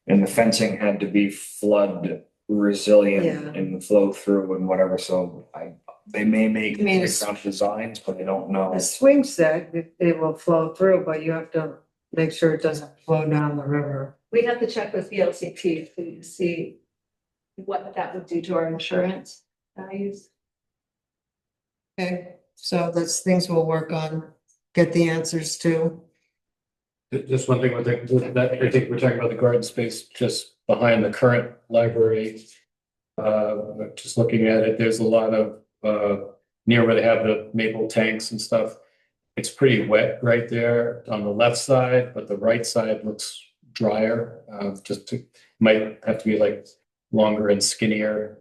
And the fencing had to be flood resilient Yeah. and flow through and whatever, so they may make I mean, some designs, but I don't know. A swing set, it will flow through, but you have to make sure it doesn't flow down the river. We'd have to check with VLCT to see what that would do to our insurance values. Okay, so that's things we'll work on, get the answers to. Just one thing with that, I think we're talking about the garden space just behind the current library. Just looking at it, there's a lot of, near where they have the maple tanks and stuff. It's pretty wet right there on the left side, but the right side looks drier. Might have to be like longer and skinnier.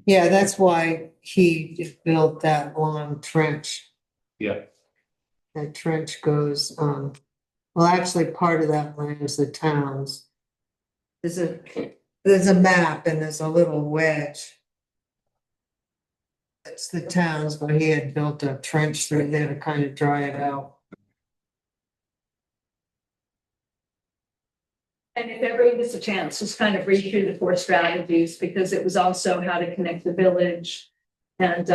Yeah, that's why he built that long trench. Yeah. That trench goes, well, actually, part of that land is the town's. The there's a map and there's a little wedge. It's the towns, but he had built a trench through there to kind of dry it out. And if ever gets a chance, just kind of read through the 4 strategies, because it was also how to connect the village and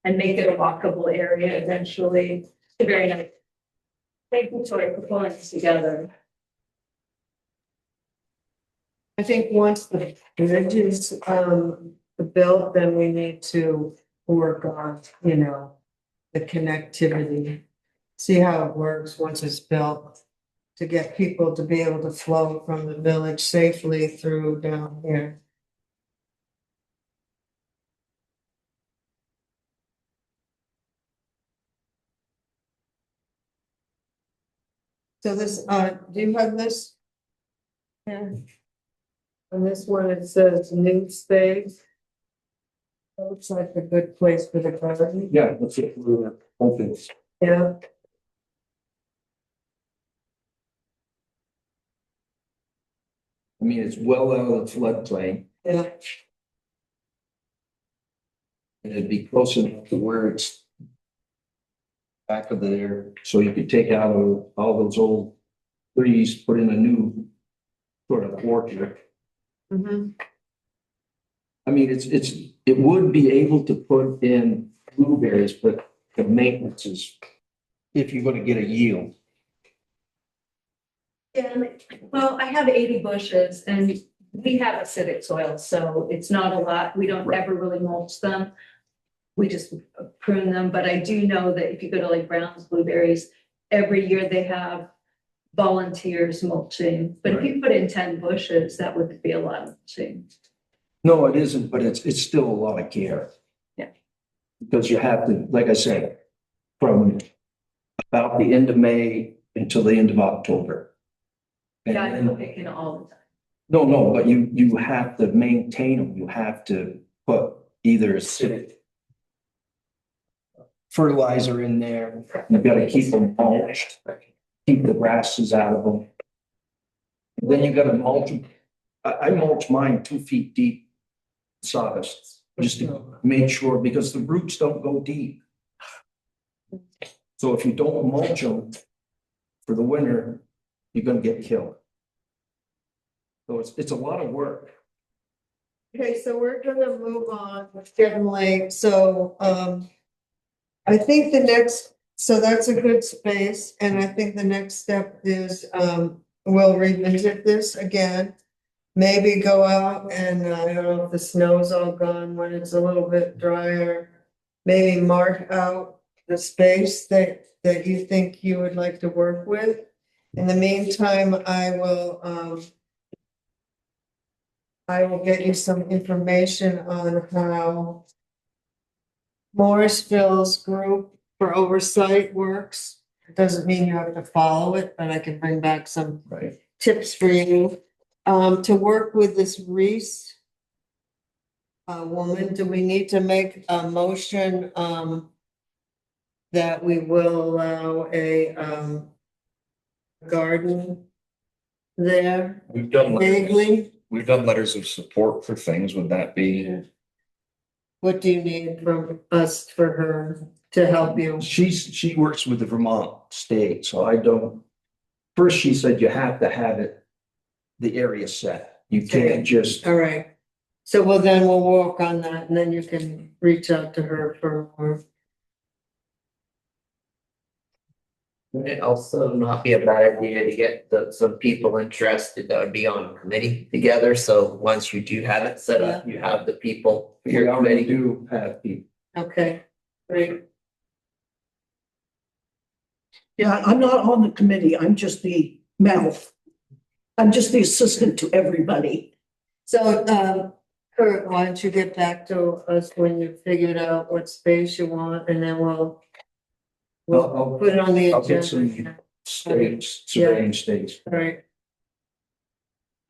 make it a walkable area eventually. It's very nice. Thank you, Tori, for pulling this together. I think once the bridge is built, then we need to work on, you know, the connectivity. See how it works once it's built, to get people to be able to flow from the village safely through down here. So this, do you have this? Yeah. On this one, it says new space. Looks like a good place for the garden. Yeah, that's it, we're hoping. Yeah. I mean, it's well out of the floodplain, Yeah. and it'd be close enough to where it's back of there, so you could take out all those old trees, put in a new sort of orchard. Mm-hmm. I mean, it would be able to put in blueberries, but the maintenance is, if you're gonna get a yield. Yeah, well, I have 80 bushes and we have acidic soil, so it's not a lot. We don't ever really mulch them. We just prune them, but I do know that if you go to like Brown's Blueberries, every year they have volunteers mulching. But if you put in 10 bushes, that would be a lot of mulching. No, it isn't, but it's still a lot of care. Yeah. Because you have to, like I said, from about the end of May until the end of October. And Yeah, then- I'm picking all the time. No, but you have to maintain them. You have to put either acidic fertilizer in there. You've got to keep them mulched, keep the grasses out of them. Then you got to mulch them. I mulch mine 2 feet deep sawdust, just to make sure, because the roots don't go deep. So if you don't mulch them for the winter, you're gonna get killed. So it's a lot of work. Okay, so we're gonna move on, it's getting late, so, I think the next, so that's a good space, and I think the next step is, we'll revisit this again. Maybe go out and, I don't know if the snow's all gone, when it's a little bit drier, maybe mark out the space that you think you would like to work with. In the meantime, I will get you some information on how Morrisville's group for oversight works. It doesn't mean you have to follow it, but I can bring back some Right. tips for you. To work with this Reese woman, do we need to make a motion that we will allow a garden there We've done, vaguely? we've done letters of support for things. Would that be? What do you need from us for her to help you? She works with the Vermont state, so I don't. First, she said you have to have it, the area set. You can't just, All right. So we'll work on that and then you can reach out to her for more. Would it also not be a bad idea to get some people interested that would be on a committee together? So once you do have it set up, you have the people for we your already committee. do have people. Okay, great. Yeah, I'm not on the committee. I'm just the mouth. I'm just the assistant to everybody. So, Kurt, why don't you get back to us when you figured out what space you want and then we'll I'll put it on the I'll get agenda. some states, surveying states. All right.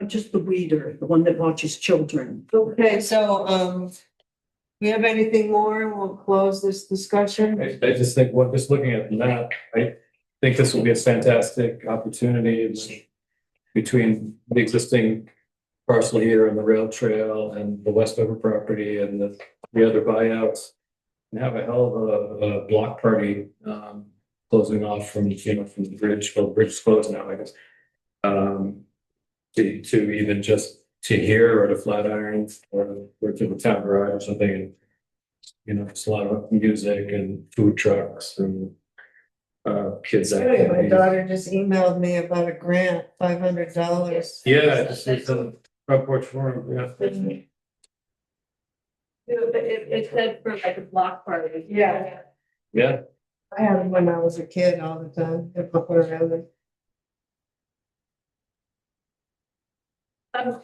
I'm just the weeder, the one that watches children. Okay, so, we have anything more? We'll close this discussion. I just think, just looking at the map, I think this will be a fantastic opportunity between the existing parcel here on the rail trail and the Westover property and the other buyouts. And have a hell of a block party, closing off from, from the bridge. Well, the bridge is closed now, I guess. To even just to here or to Flatiron or to the town garage or something. And, it's a lot of music and food trucks and kids. My activities. daughter just emailed me about a grant, $500. Yeah, this is the front porch forum, yeah. It said for like a block party. Yeah. Yeah, I had them when I was a kid all the time.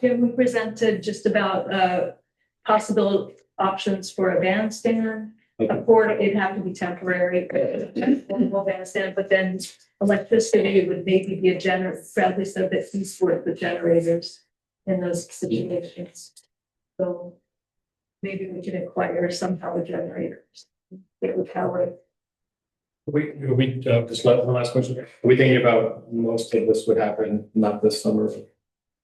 Jim, we presented just about possible options for a bandstand. A port, it'd have to be temporary, a bandstand, but then electricity would maybe be a generator. Bradley said that he's worked with generators in those situations. So maybe we could acquire somehow a generator that would power it. we just one last question. Are we thinking about most of this would happen not this summer,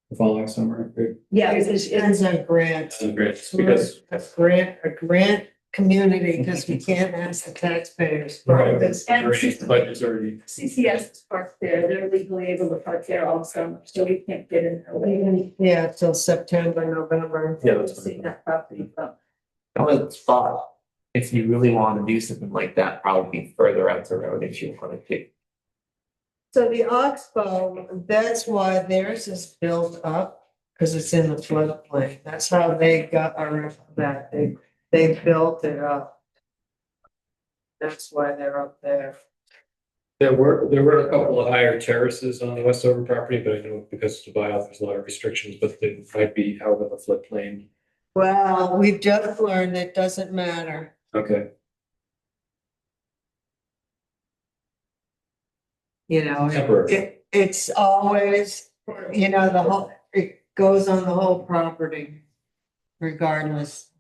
the following summer? Yeah, It depends on grants. Great, Because because a grant community, because we can't ask the taxpayers. right, And budget's already. CCS is parked there. They're legally able to park there all summer, so we can't get in their way. Yeah, till September, November. Yeah, that's See that property from. I would thought if you really want to do something like that, probably be further out the road if you wanted to. So the Oxbow, that's why theirs is built up, because it's in the floodplain. That's how they got around that. They built it up. That's why they're up there. There were a couple of higher terraces on the Westover property, but I know because it's a buyout, there's a lot of restrictions, but they might be out of the floodplain. Well, we've just learned it doesn't matter. Okay. Temporary. It's always, the whole, it goes on the whole property regardless.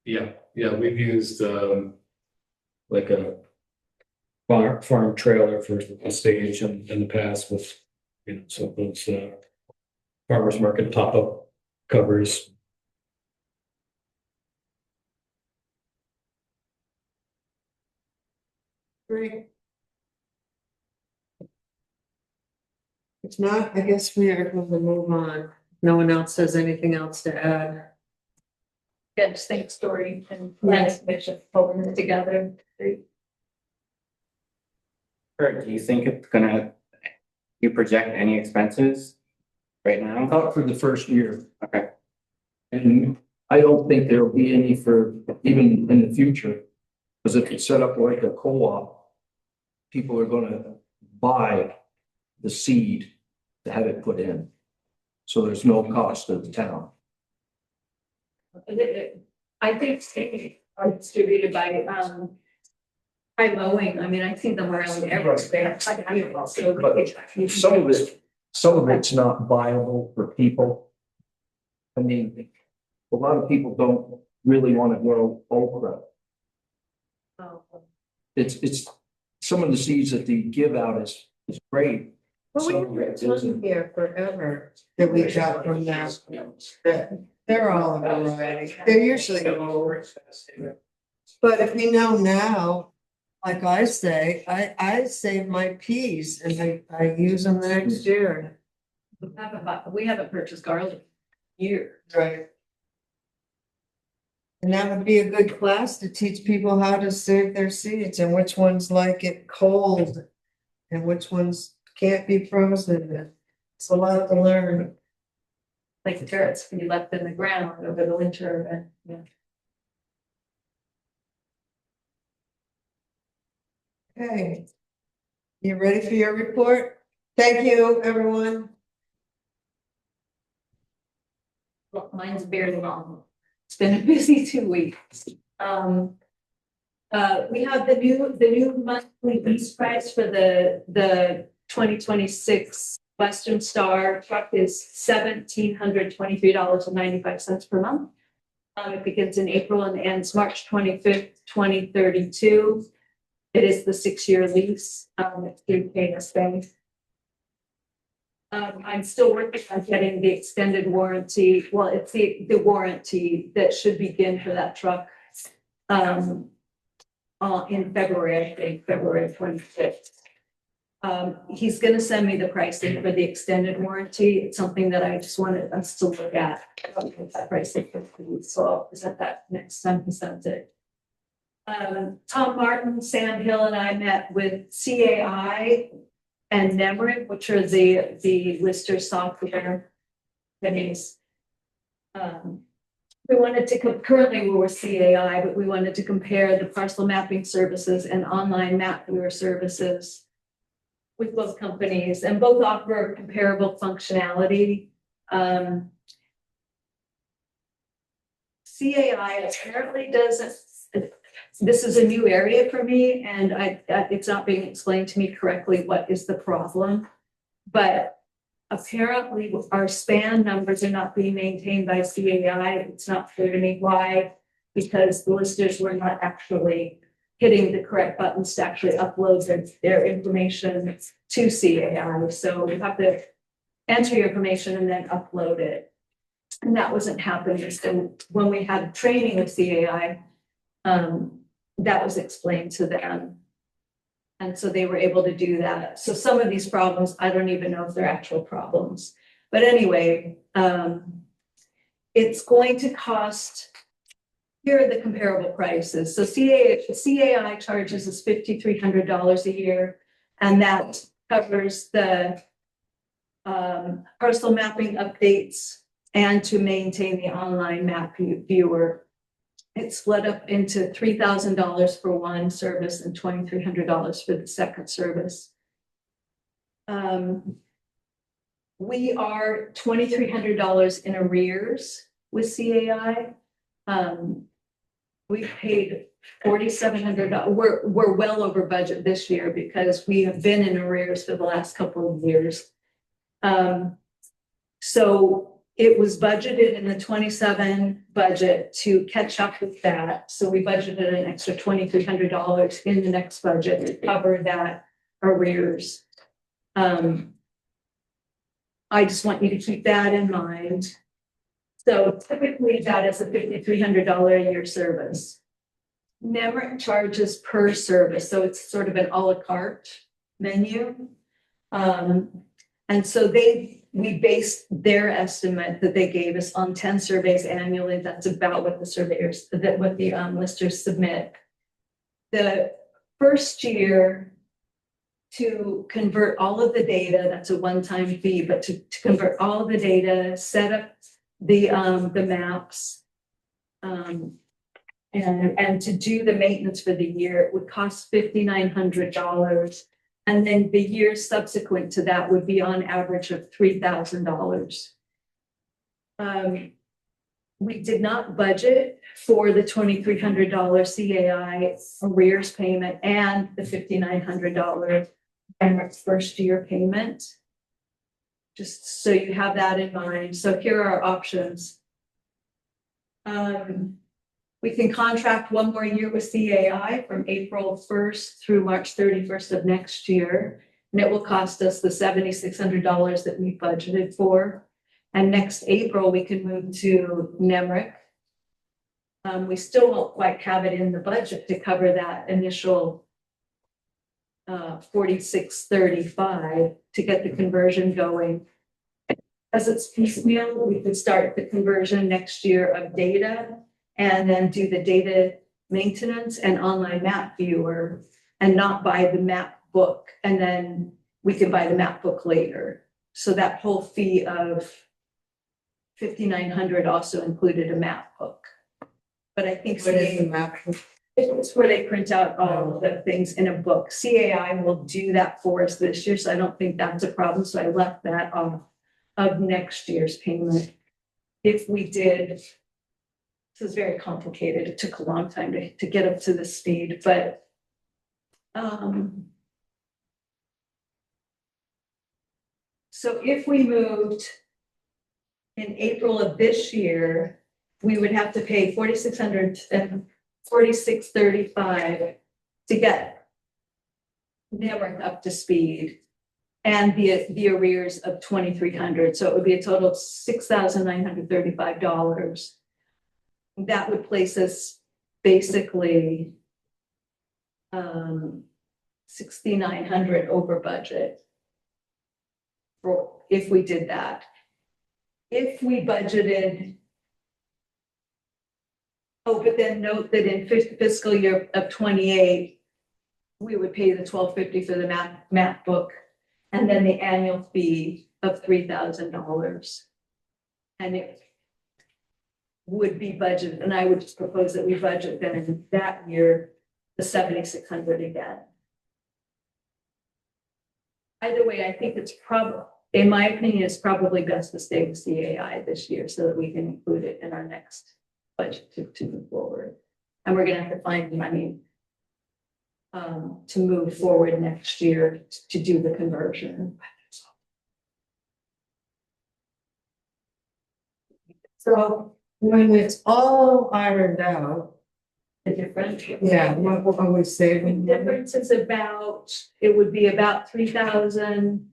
Yeah, we've used like a farm trailer for a stage in the past with, some of those farmers market pop-up covers. Great. If not, I guess we are going to move on. No one else has anything else to add. Yeah, just think story and planning commission pulling it together. Kurt, do you think it's you project any expenses right now? Not for the first year. Okay. And I don't think there'll be any for even in the future. Because if it's set up like a co-op, people are gonna buy the seed to have it put in. So there's no cost to the town. I think they are distributed by mowing. I mean, I see them around everywhere. Some of it's not viable for people. I mean, a lot of people don't really want to grow okra. It's some of the seeds that they give out is great. Well, we've been here forever that we got from them. They're all a variety. They're usually old. But if you know now, like I say, I save my peas and I use them the next year. We haven't purchased garlic years. Right. And that would be a good class to teach people how to save their seeds and which ones like it cold and which ones can't be frozen. It's a lot to learn. Like the carrots can be left in the ground over the winter and, Okay. You ready for your report? Thank you, everyone. Well, mine's very long. It's been a busy 2 weeks. We have the new monthly lease price for the 2026 Western Star truck is $1,723.95 per month. It begins in April and ends March 25th, 2032. It is the 6-year lease. It's through Canis Bank. I'm still working on getting the extended warranty. Well, it's the warranty that should begin for that truck. In February, I think, February 26th. He's gonna send me the pricing for the extended warranty. It's something that I just wanted us to look at. I don't have that pricing for you, so I'll present that next time he sends it. Tom Martin, Sam Hill, and I met with CAI and Nemrick, which are the lister software companies. We wanted to, currently we're with CAI, but we wanted to compare the parcel mapping services and online map viewer services with both companies, and both offer comparable functionality. CAI apparently doesn't, this is a new area for me, and it's not being explained to me correctly what is the problem. But apparently our span numbers are not being maintained by CAI. It's not clear to me why, because the listers were not actually hitting the correct buttons to actually upload their information to CAI. So you have to enter your information and then upload it. And that wasn't happening. So when we had training with CAI, that was explained to them. And so they were able to do that. So some of these problems, I don't even know if they're actual problems. But anyway, it's going to cost, here are the comparable prices. So CAI charges us $5,300 a year, and that covers the parcel mapping updates and to maintain the online map viewer. It's split up into $3,000 for one service and $2,300 for the second service. We are $2,300 in arrears with CAI. We paid $4,700. We're well over budget this year because we have been in arrears for the last couple of years. So it was budgeted in the 27 budget to catch up with that. So we budgeted an extra $2,300 in the next budget to cover that arrears. I just want you to keep that in mind. So typically that is a $5,300 a year service. Never charges per service. So it's sort of an a la carte menu. And so we based their estimate that they gave us on 10 surveys annually. That's about what the listers submit. The first year, to convert all of the data, that's a one-time fee, but to convert all of the data, set up the maps, and to do the maintenance for the year, it would cost $5,900. And then the years subsequent to that would be on average of $3,000. We did not budget for the $2,300 CAI arrears payment and the $5,900 first year payment. Just so you have that in mind. So here are our options. We can contract one more year with CAI from April 1st through March 31st of next year. And it will cost us the $7,600 that we budgeted for. And next April, we can move to Nemrick. We still won't quite have it in the budget to cover that initial $4,635 to get the conversion going. As it's piecemeal, we could start the conversion next year of data and then do the data maintenance and online map viewer and not buy the map book. And then we can buy the map book later. So that whole fee of $5,900 also included a map book. But I think What is the map? it's where they print out all the things in a book. CAI will do that for us this year, so I don't think that's a problem. So I left that off of next year's payment. If we did, this is very complicated. It took a long time to get up to the speed, but so if we moved in April of this year, we would have to pay $4,600 and $4,635 to get Nemrick up to speed. and the arrears of $2,300, so it would be a total of $6,935. That would place us basically 6,900 over budget. For if we did that. If we budgeted. Oh, but then note that in fiscal year of 28, we would pay the $1,250 for the map book, and then the annual fee of $3,000. And it would be budgeted, and I would just propose that we budget then in that year, the 7,600 again. Either way, I think it's probably, in my opinion, it's probably best to stay with CAI this year so that we can include it in our next budget to move forward. And we're gonna have to find money to move forward next year to do the conversion. So when it's all ironed out, The difference. yeah, what are we saving? The difference is about, it would be about $3,000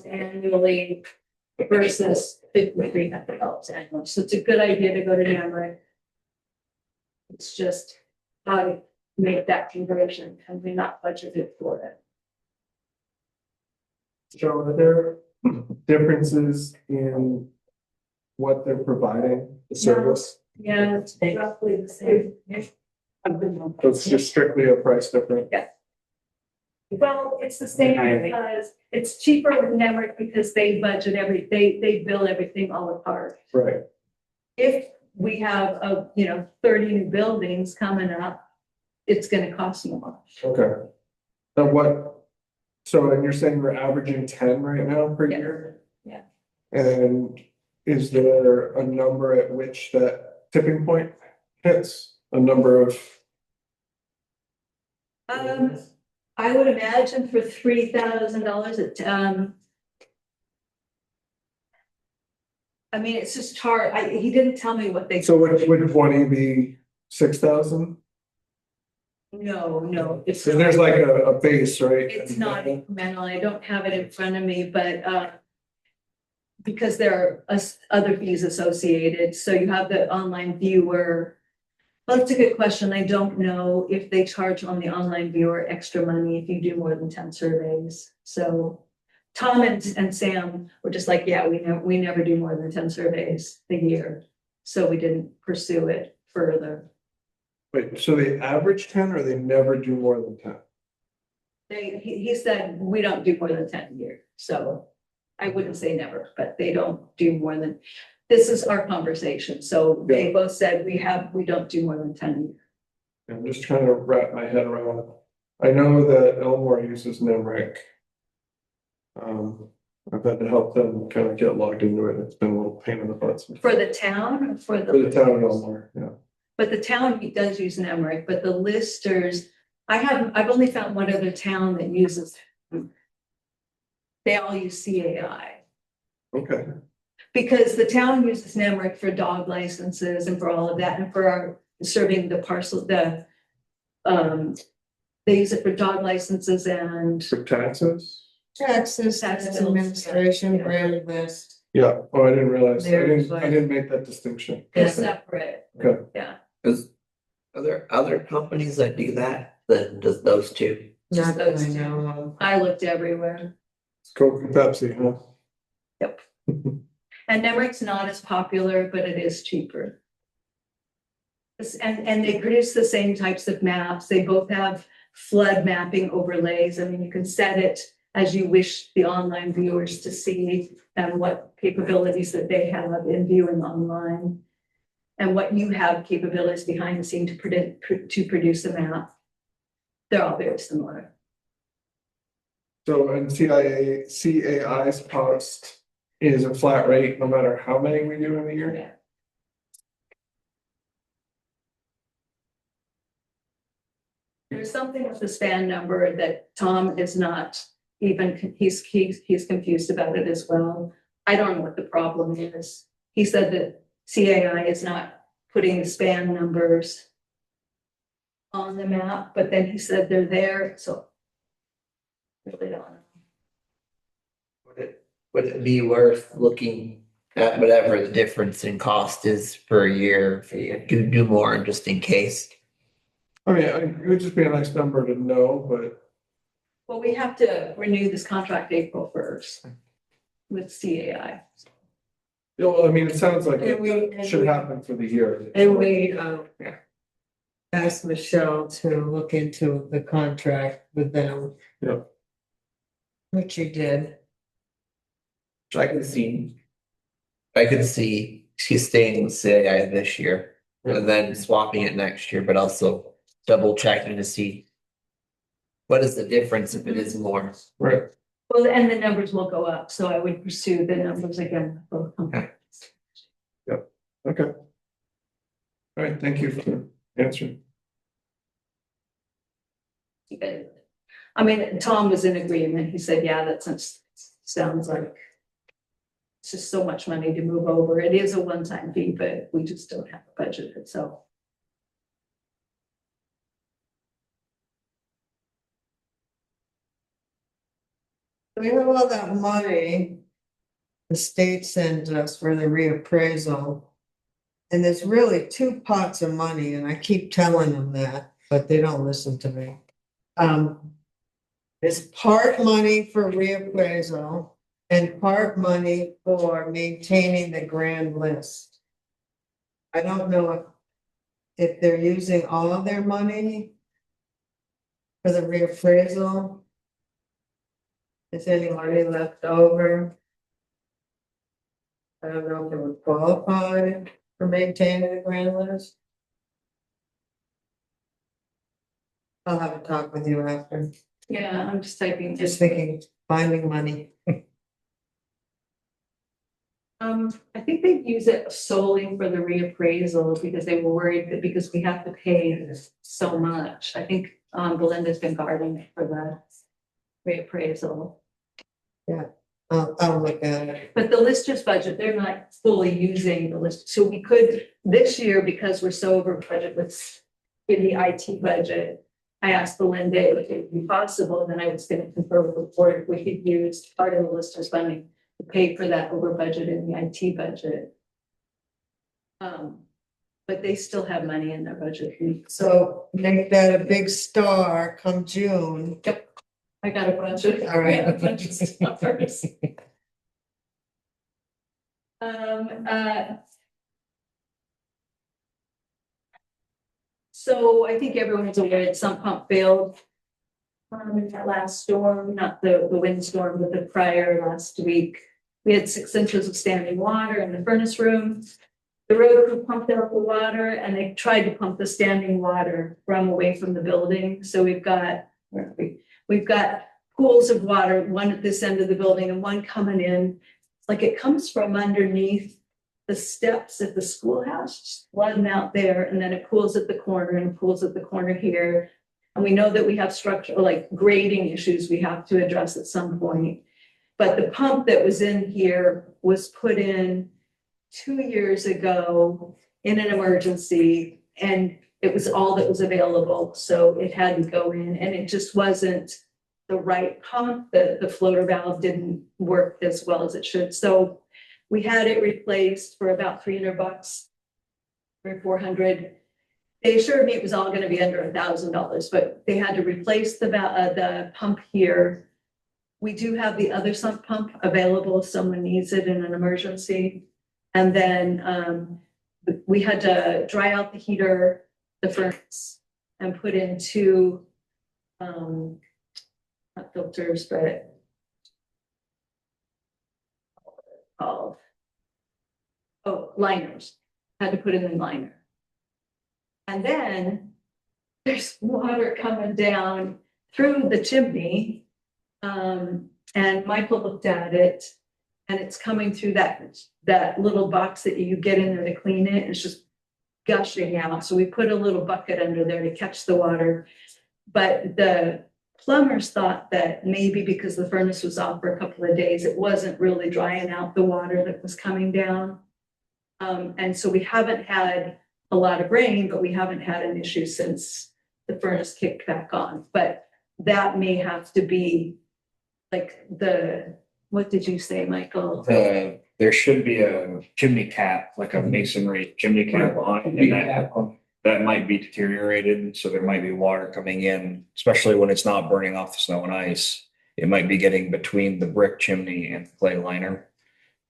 annually versus $5,300 annually. So it's a good idea to go to Nemrick. It's just how to make that conversion, and we're not budgeted for it. Joe, are there differences in what they're providing, the service? Yeah, it's roughly the same. So it's just strictly a price difference? Well, it's the same because it's cheaper with Nemrick because they budget they bill everything all apart. Right. If we have 30 new buildings coming up, it's gonna cost more. Okay. And you're saying we're averaging 10 right now per Yeah. year? Yeah. And is there a number at which that tipping point hits? A number of, I would imagine for $3,000, I mean, it's just hard. He didn't tell me what they. so would 20 be 6,000? No, it's. So there's like a base, right? It's not incremental. I don't have it in front of me, but because there are other fees associated, so you have the online viewer. Well, that's a good question. I don't know if they charge on the online viewer extra money if you do more than 10 surveys. So Tom and Sam were just like, yeah, we never do more than 10 surveys a year. So we didn't pursue it further. Wait, so they average 10 or they never do more than 10? He said, we don't do more than 10 a year. So I wouldn't say never, but they don't do more than, this is our conversation. So they both said we don't do more than 10 a year. I'm just trying to wrap my head around it. I know that Elmore uses Nemrick. I've had to help them kind of get logged into it. It's been a little pain in the butt. For the town or for For the town of Elmore, yeah. But the town does use Nemrick, but the listers, I've only found one other town that uses. They all use CAI. Okay, Because the town uses Nemrick for dog licenses and for all of that, and for our serving the parcel, they use it for dog licenses and. for taxes? Taxes, tax Tax administration, bills, brand list. Yeah, oh, I didn't realize, There's I didn't make that distinction. They're separate. Okay. Yeah. Are there other companies that do that than just those two? Not that I Those two. know of. I looked everywhere. It's Coke and Pepsi, huh? Yep. And Nemrick's not as popular, but it is cheaper. And they produce the same types of maps. They both have flood mapping overlays. I mean, you can set it as you wish the online viewers to see and what capabilities that they have in viewing online. And what you have capabilities behind the scene to produce a map. They're all very similar. So, and CAI's cost is a flat rate, no matter how many we do in a year? Yeah. There's something with the span number that Tom is not even, he's confused about it as well. I don't know what the problem is. He said that CAI is not putting the span numbers on the map, but then he said they're there. So Really don't know. Would it be worth looking at whatever the difference in cost is per year, if you do more just in case? I mean, it would just be a nice number to know, but Well, we have to renew this contract April 1st with CAI. yeah, well, I mean, it sounds like And it should happen for the year. And we, asked Michelle to look into the contract with them. Yeah. Which you did. I could see. I could see she's staying with CAI this year and then swapping it next year, but also double checking to see. What is the difference if it is more? Right. Well, and the numbers will go up, so I would pursue the numbers again. with both companies. Okay. All right, thank you for answering. I mean, Tom was in agreement. He said, yeah, that sounds like it's just so much money to move over. It is a one-time fee, but we just don't have a budget, so. We have all that money. The state sends us for the reappraisal. And there's really two pots of money, and I keep telling them that, but they don't listen to me. There's part money for reappraisal and part money for maintaining the grand list. I don't know if they're using all of their money for the reappraisal. Is any money left over? I don't know if it would qualify for maintaining the grand list. I'll have a talk with you after. Yeah, I'm just typing. Just thinking, finding money. I think they use it solely for the reappraisal because they were worried that because we have to pay so much. I think Belinda's been guarding it for the reappraisal. Yeah, I'll look at it. But the listers budget, they're not fully using the list. So we could, this year, because we're so over budget with in the IT budget, I asked Belinda if it would be possible, then I was going to confer with the board if we could use part of the listers funding to pay for that over budget in the IT budget. But they still have money in their budget. So make that a big star come June. Yep. I got a bunch of, All right. a bunch of stars. So I think everyone's aware that some pump failed. In that last storm, not the windstorm, but the prior last week. We had 6 inches of standing water in the furnace room. The road crew pumped out the water and they tried to pump the standing water from away from the building. So we've got pools of water, one at this end of the building and one coming in. It's like it comes from underneath the steps at the schoolhouse, flooding out there, and then it pools at the corner and pools at the corner here. And we know that we have structural, like grading issues we have to address at some point. But the pump that was in here was put in 2 years ago in an emergency, and it was all that was available. So it had to go in, and it just wasn't the right pump. The floater valve didn't work as well as it should. So we had it replaced for about $300 or $400. They assured me it was all going to be under $1,000, but they had to replace the pump here. We do have the other sump pump available if someone needs it in an emergency. And then we had to dry out the heater, the furnace, and put in 2 not filters, but liners. Had to put in the liner. And then there's water coming down through the chimney. And Michael looked at it and it's coming through that little box that you get in there to clean it. It's just gushing out. So we put a little bucket under there to catch the water. But the plumbers thought that maybe because the furnace was off for a couple of days, it wasn't really drying out the water that was coming down. And so we haven't had a lot of rain, but we haven't had an issue since the furnace kicked back on. But that may have to be like what did you say, Michael? There should be a chimney cap, like a masonry chimney cap on it, and that might be deteriorated, so there might be water coming in, especially when it's not burning off the snow and ice. It might be getting between the brick chimney and the clay liner,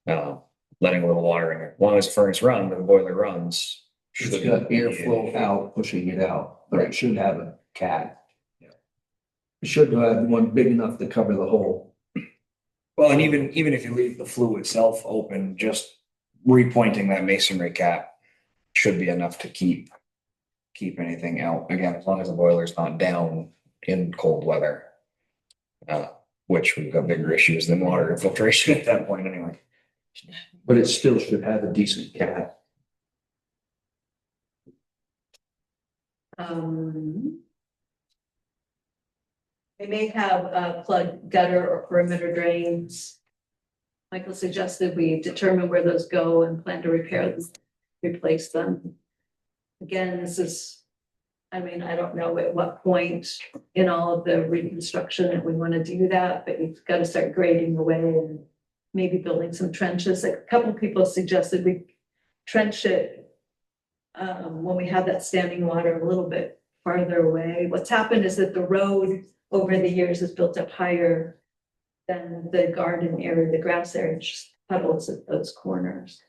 letting a little water in it. As long as the furnace runs, the boiler runs. It's got airflow out, pushing it out, but it should have a cap. It should have one big enough to cover the hole. Well, and even if you leave the flue itself open, just repointing that masonry cap should be enough to keep anything out. Again, as long as the boiler's not down in cold weather. Which we've got bigger issues than water infiltration at that point anyway. But it still should have a decent cap. They may have plug gutter or perimeter drains. Michael suggested we determine where those go and plan to replace them. Again, this is, I mean, I don't know at what point in all of the reconstruction that we want to do that, but you've got to start grading away and maybe building some trenches. A couple of people suggested we trench it when we have that standing water a little bit farther away. What's happened is that the road over the years has built up higher than the garden area, the grass area, just puddles at those corners.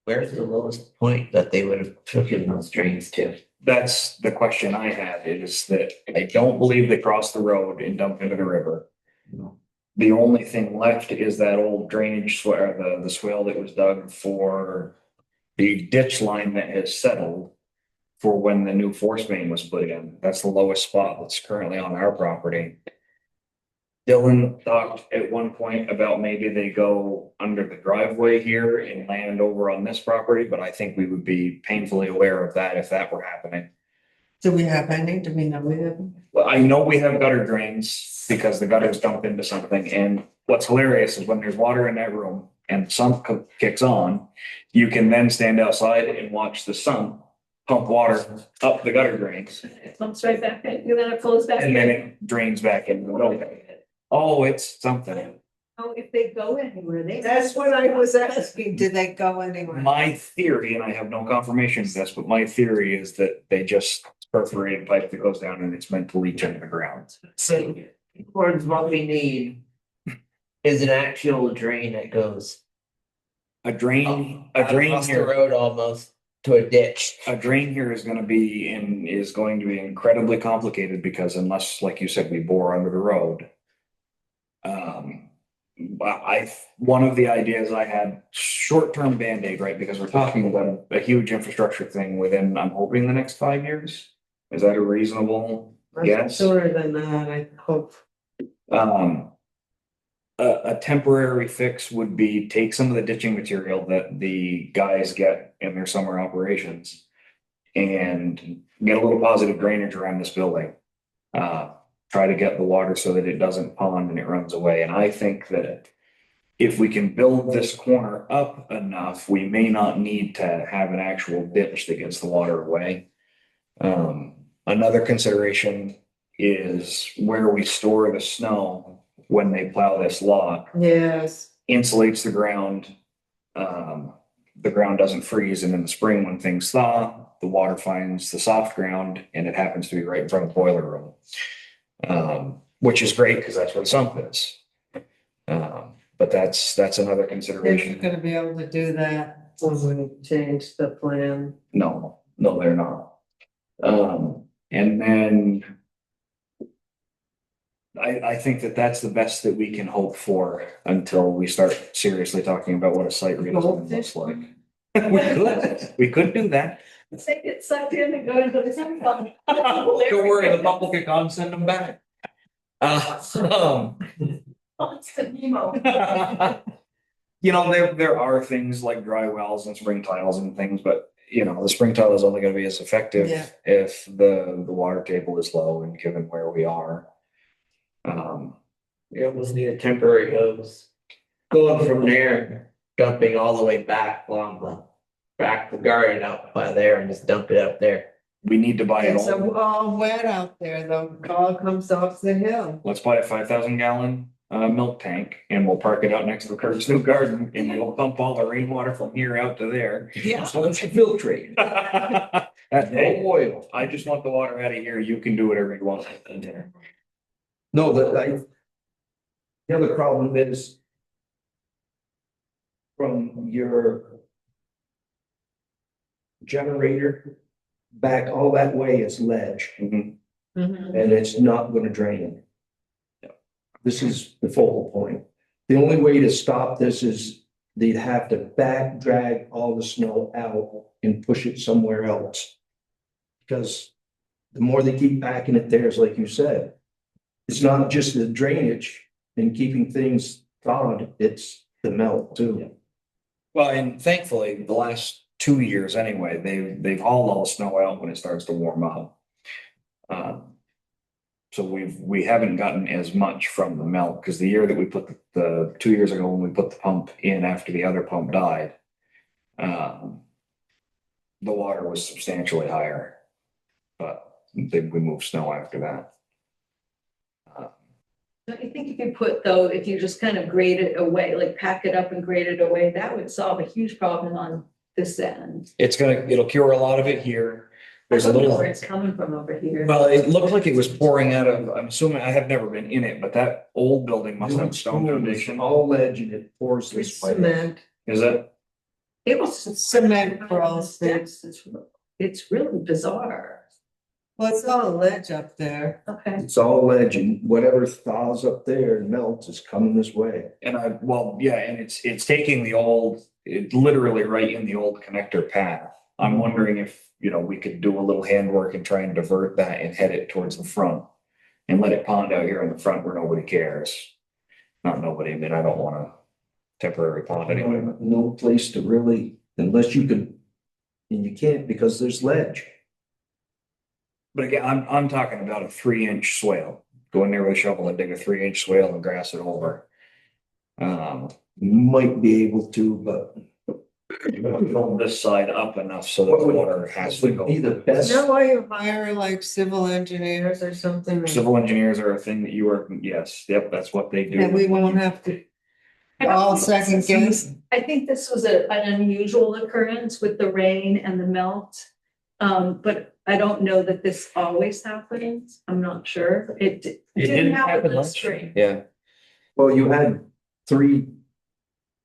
Where's the lowest point that they would have took in those drains to? That's the question I had, is that I don't believe they crossed the road and dumped into the river. The only thing left is that old drainage swale, the swale that was dug for the ditch line that has settled for when the new force main was put in. That's the lowest spot that's currently on our property. Dylan talked at one point about maybe they go under the driveway here and land over on this property, but I think we would be painfully aware of that if that were happening. Do we have any? Do we know we have? Well, I know we have gutter drains because the gutters dump into something, and what's hilarious is when there's water in that room and the sump kicks on, you can then stand outside and watch the sump pump water up the gutter drains. It pumps right back in, and then it flows back And then in. it drains back into the building. Oh, it's something. Oh, if they go anywhere, they. That's what I was asking. Did they go anywhere? My theory, and I have no confirmation of this, but my theory is that they just perforated pipe that goes down and it's meant to leach into the ground. So, towards what we need is an actual drain that goes A drain across the here, road almost to a ditch. a drain here is going to be incredibly complicated because unless, like you said, we bore under the road. One of the ideas I had, short-term Band-Aid, right? Because we're talking about a huge infrastructure thing within, I'm hoping, the next 5 years. Is that a reasonable guess? Sooner than that, I hope. A temporary fix would be take some of the ditching material that the guys get in their summer operations and get a little positive drainage around this building. Try to get the water so that it doesn't pond and it runs away. And I think that if we can build this corner up enough, we may not need to have an actual ditch that gets the water away. Another consideration is where we store the snow when they plow this lot. Yes. Insulates the ground. The ground doesn't freeze, and in the spring when things thaw, the water finds the soft ground and it happens to be right in front of the boiler room. Which is great because that's where the sump is. But that's another They're consideration. gonna be able to do that when we change the plan. No, they're not. And then I think that that's the best that we can hope for until we start seriously talking about what a site redesign looks like. We could do that. They get sucked in and go into the same fund. Don't worry, the bubble can come, send them back. Constant Nemo. You know, there are things like dry wells and spring tiles and things, but you know, the spring tile is only gonna be as effective Yeah. if the water table is low and given where we are. We almost need a temporary hose. Going from there, dumping all the way back along the garden out by there and just dump it out there. We need to buy it It's all. all wet out there, though, it all comes off the hill. Let's buy a 5,000 gallon milk tank and we'll park it out next to Kurt's new garden and we'll pump all the rainwater from here out to there. Yeah. So let's filtrate. That No day, oil. I just want the water out of here. You can do whatever you want in there. No, the other problem is from your generator back all that way is ledge Mhm. Mhm. and it's not gonna drain. This is the focal point. The only way to stop this is they'd have to back drag all the snow out and push it somewhere else. Because the more they keep backing it there, it's like you said, it's not just the drainage and keeping things thawed, it's the melt too. Well, and thankfully, the last 2 years anyway, they've hauled all the snow out when it starts to warm up. So we haven't gotten as much from the melt, because the year that we put the 2 years ago when we put the pump in after the other pump died, the water was substantially higher. But then we moved snow after that. Don't you think if you put though, if you just kind of grade it away, like pack it up and grade it away, that would solve a huge problem on this end? It'll cure a lot of it here. There's a I don't know little. where it's coming from over here. Well, it looked like it was pouring out of, I'm assuming, I have never been in it, but that old building must have stone foundation. All ledge and it pours this It's way. cement, Is it? It was cement crawls, steps. It's really bizarre. well, it's all ledge up there. Okay. It's all ledge and whatever thaws up there and melts is coming this way. And and it's taking literally right in the old connector path. I'm wondering if, we could do a little handwork and try and divert that and head it towards the front. And let it pond out here in the front where nobody cares. Not nobody, I mean, I don't want a temporary pond anyway. No place to really, unless you could, and you can't because there's ledge. But again, I'm talking about a 3-inch swale. Go in there with a shovel and dig a 3-inch swale and grass it over. Might be able to, but Fill this side up enough so that What the would- water has would to go. be the Is best. that why you hire like civil engineers or something? Civil engineers are a thing that you are, yes, yep, that's what they And we do. won't have to I don't all think second guess. I think this was an unusual occurrence with the rain and the melt. But I don't know that this always happens. I'm not sure. It didn't happen last spring. Yeah, Well, you had 3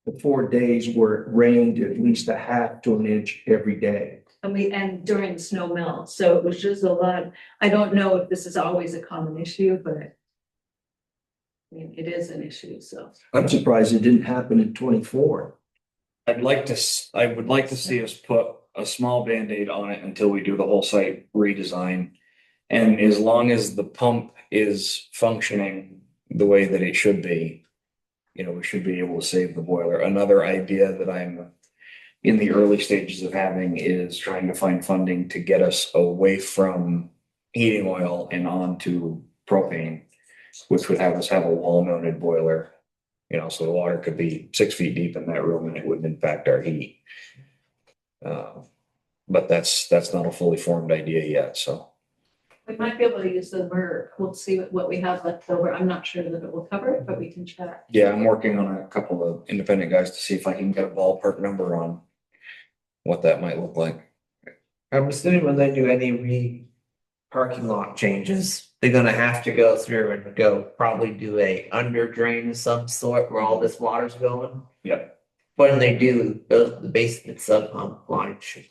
to 4 days where it rained at least a half to an inch every day. And during the snow melt, so it was just a lot. I don't know if this is always a common issue, but I mean, it is an issue, so. I'm surprised it didn't happen in 24. I would like to see us put a small Band-Aid on it until we do the whole site redesign. And as long as the pump is functioning the way that it should be, we should be able to save the boiler. Another idea that I'm in the early stages of having is trying to find funding to get us away from heating oil and onto propane, which would have us have a wall-mounted boiler. So the water could be 6 feet deep in that room and it wouldn't impact our heat. But that's not a fully formed idea yet, so. We might be able to use the MERV. We'll see what we have left over. I'm not sure that it will cover it, but we can check. Yeah, I'm working on a couple of independent guys to see if I can get a ballpark number on what that might look like. I'm assuming when they do any parking lot changes, they're gonna have to go through and probably do a under drain of some sort where all this water's going. Yep. When they do, the basement sub pump line should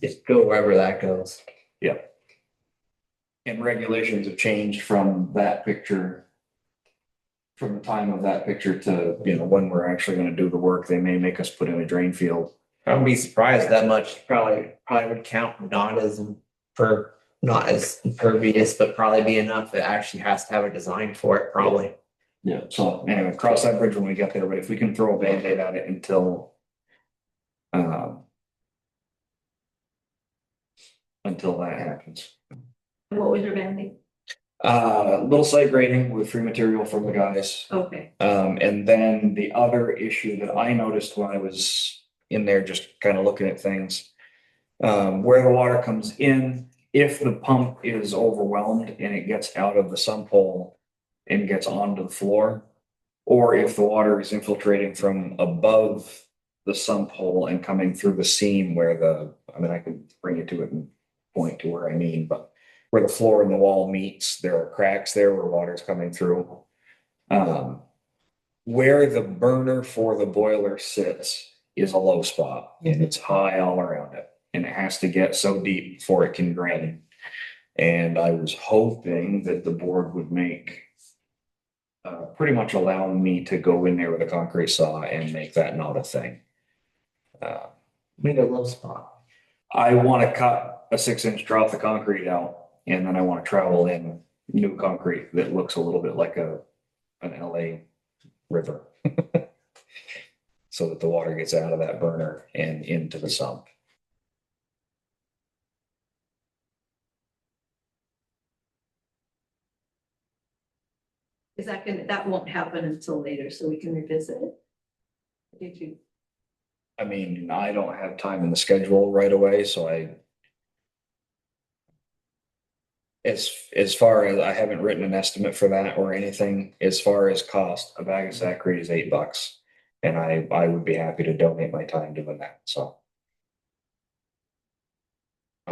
just go wherever that goes. Yep. And regulations have changed from that picture. From the time of that picture to, when we're actually gonna do the work, they may make us put in a drain field. I wouldn't be surprised that much. Probably would count not as impervious, but probably be enough. It actually has to have a design for it, probably. Yeah. So anyway, cross that bridge when we get there, but if we can throw a Band-Aid on it until that happens. What was your banding? Little site grading with free material from the guys. Okay. And then the other issue that I noticed when I was in there, just kind of looking at things, where the water comes in, if the pump is overwhelmed and it gets out of the sump hole and gets onto the floor, or if the water is infiltrating from above the sump hole and coming through the seam where I mean, I could bring you to it and point to where I mean, but where the floor and the wall meets, there are cracks there where water's coming through. Where the burner for the boiler sits is a low spot and it's high all around it. And it has to get so deep before it can drain. And I was hoping that the board would make pretty much allow me to go in there with a concrete saw and make that not a thing. Made a low spot. I want to cut a 6-inch trough of concrete out, and then I want to travel in new concrete that looks a little bit like an LA river. So that the water gets out of that burner and into the sump. Is that won't happen until later, so we can revisit it? Did you? I mean, I don't have time in the schedule right away, so as far as I haven't written an estimate for that or anything, as far as cost, a bag of Sacrete is $8. And I would be happy to donate my time doing that, so.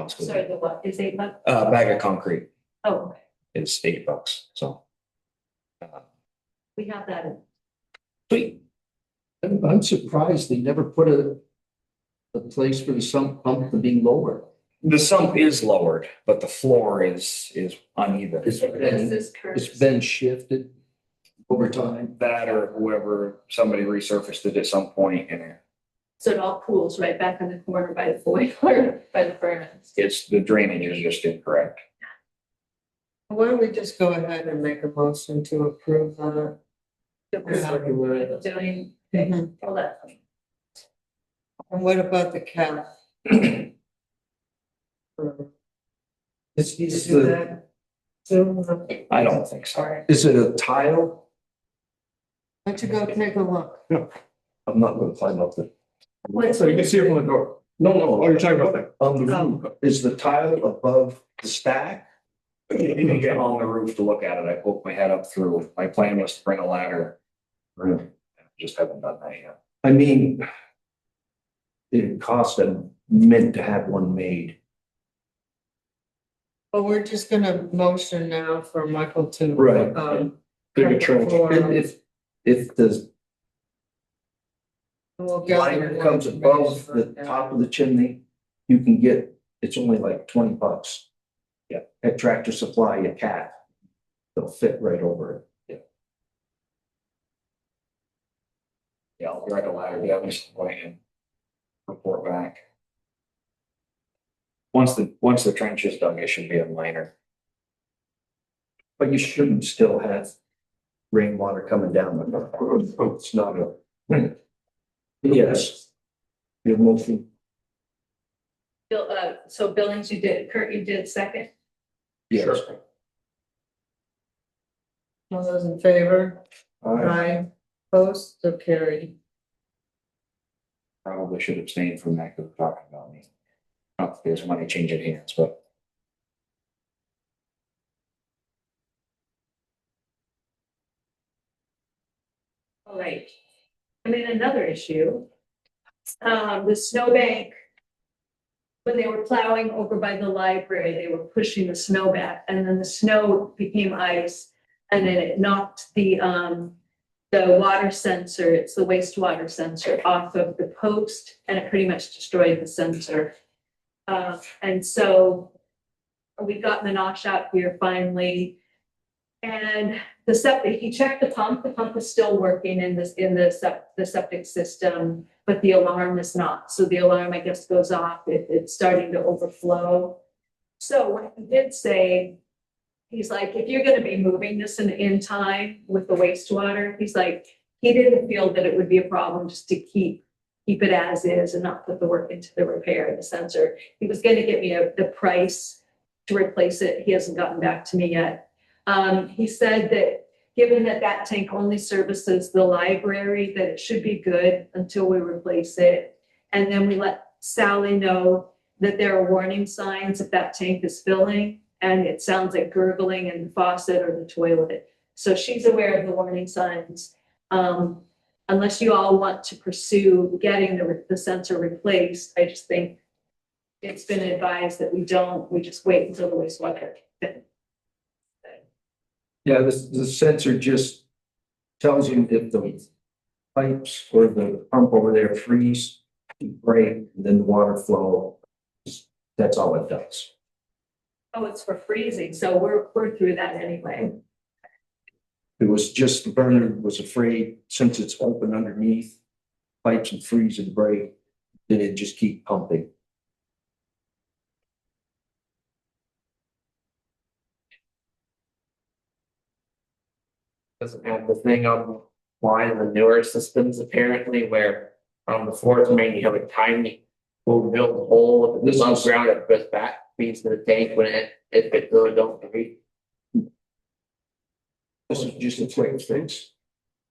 Sorry, the what is $8? Bag of concrete Oh, is $8, so. we have that. Sweet. I'm surprised they never put a place for the sump pump to be lower. The sump is lowered, but the floor is uneven. It's been shifted over time. That or whoever, somebody resurfaced it at some point and So it all pools right back in the corner by the boiler, by the furnace. it's, the drainage is just incorrect. Why don't we just go ahead and make a motion to approve that? Doing, all that. And what about the cap? Is Do the, that? So, I don't think so. is it a tile? why don't you go take a look? I'm not gonna climb up there. So you can see it from the door. No, no. Oh, you're talking about that. On the roof, is the tile above the stack? You can get on the roof to look at it. I poked my head up through. My plan was to bring a ladder. Just haven't done that yet. I mean, it cost a mint to have one made. Well, we're just gonna motion now for Michael to. Right. Dig a trench. If the We'll gather liner more comes above information the on that. top of the chimney, you can get, it's only like $20. Yeah, at Tractor Supply, a cat, they'll fit right over it. Yeah, I'll direct a ladder down some point and report back. Once the trench is dug, it should be a minor. But you shouldn't still have rainwater coming down the road. Oh, it's not a. Yes. Your motion. Bill, so Billings, you did, Kurt, you did second? Yes. All those in favor? All right. Aye. Opposed, so carried. Probably should abstain from that because we're talking about me. Not that there's money changing hands, but. All right. And then another issue. The snowbank. When they were plowing over by the library, they were pushing the snow back and then the snow became ice. And then it knocked the water sensor, it's the wastewater sensor off of the post and it pretty much destroyed the sensor. And so we got Minosh out here finally. And the septic, he checked the pump is still working in the septic system, but the alarm is not. So the alarm, I guess, goes off if it's starting to overflow. So what he did say, he's like, if you're gonna be moving this in time with the wastewater, he's like, he didn't feel that it would be a problem just to keep it as is and not put the work into the repair of the sensor. He was gonna get me the price to replace it. He hasn't gotten back to me yet. He said that given that tank only services the library, that it should be good until we replace it. And then we let Sally know that there are warning signs if that tank is filling, and it sounds like gurgling in the faucet or the toilet. So she's aware of the warning signs. Unless you all want to pursue getting the sensor replaced, I just think it's been advised that we just wait until the wastewater. Yeah, the sensor just tells you if the pipes or the pump over there freeze, you break, and then the water flow. That's all it does. Oh, it's for freezing, so we're through that anyway. It was just the burner was afraid, since it's open underneath, pipes would freeze and break, then it'd just keep pumping. Doesn't have the thing on line in the newer systems apparently where on the fourth main you have a tiny will build a hole This above is- ground that goes back, feeds to the tank when if it really don't breathe. This is just a quick fix.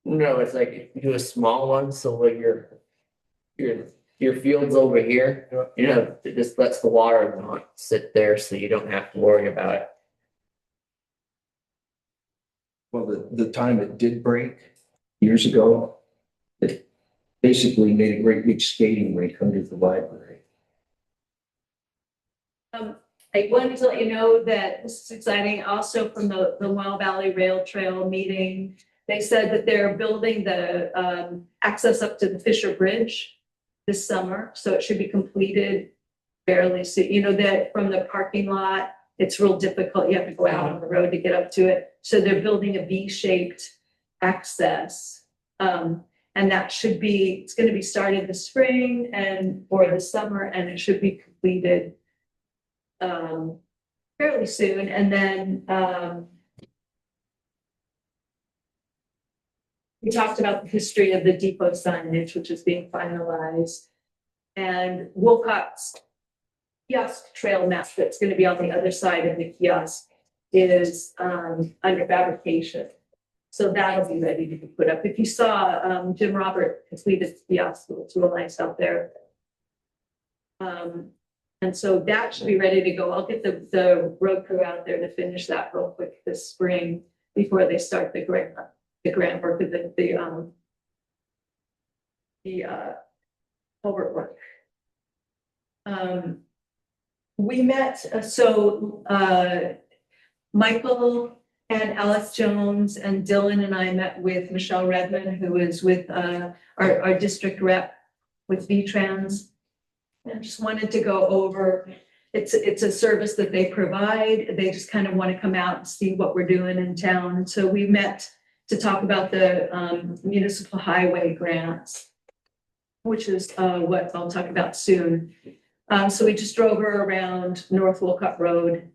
No, it's like if you do a small one, so when your field's over here, you know, it just lets the water not sit there, so you don't have to worry about it. Well, the time it did break years ago, it basically made a great big skating rink under the library. I wanted to let you know that this is exciting, also from the Well Valley Rail Trail meeting. They said that they're building the access up to the Fisher Bridge this summer, so it should be completed fairly soon. You know that from the parking lot, it's real difficult. You have to go out on the road to get up to it. So they're building a V-shaped access. And that should be, it's going to be started this spring and or the summer, and it should be completed fairly soon. And then we talked about the history of the depot signage, which is being finalized, and Wolcott's kiosk trail map that's going to be on the other side of the kiosk is under fabrication. So that'll be ready to be put up. If you saw Jim Robert completed the kiosk, it's real nice out there. And so that should be ready to go. I'll get the road crew out there to finish that real quick this spring before they start the grant work of the culvert work. We met, Michael and Alex Jones and Dylan and I met with Michelle Redmond, who is with our district rep with V-Trans. And just wanted to go over, it's a service that they provide. They just kind of want to come out and see what we're doing in town. So we met to talk about the municipal highway grants, which is what I'll talk about soon. So we just drove her around North Wolcott Road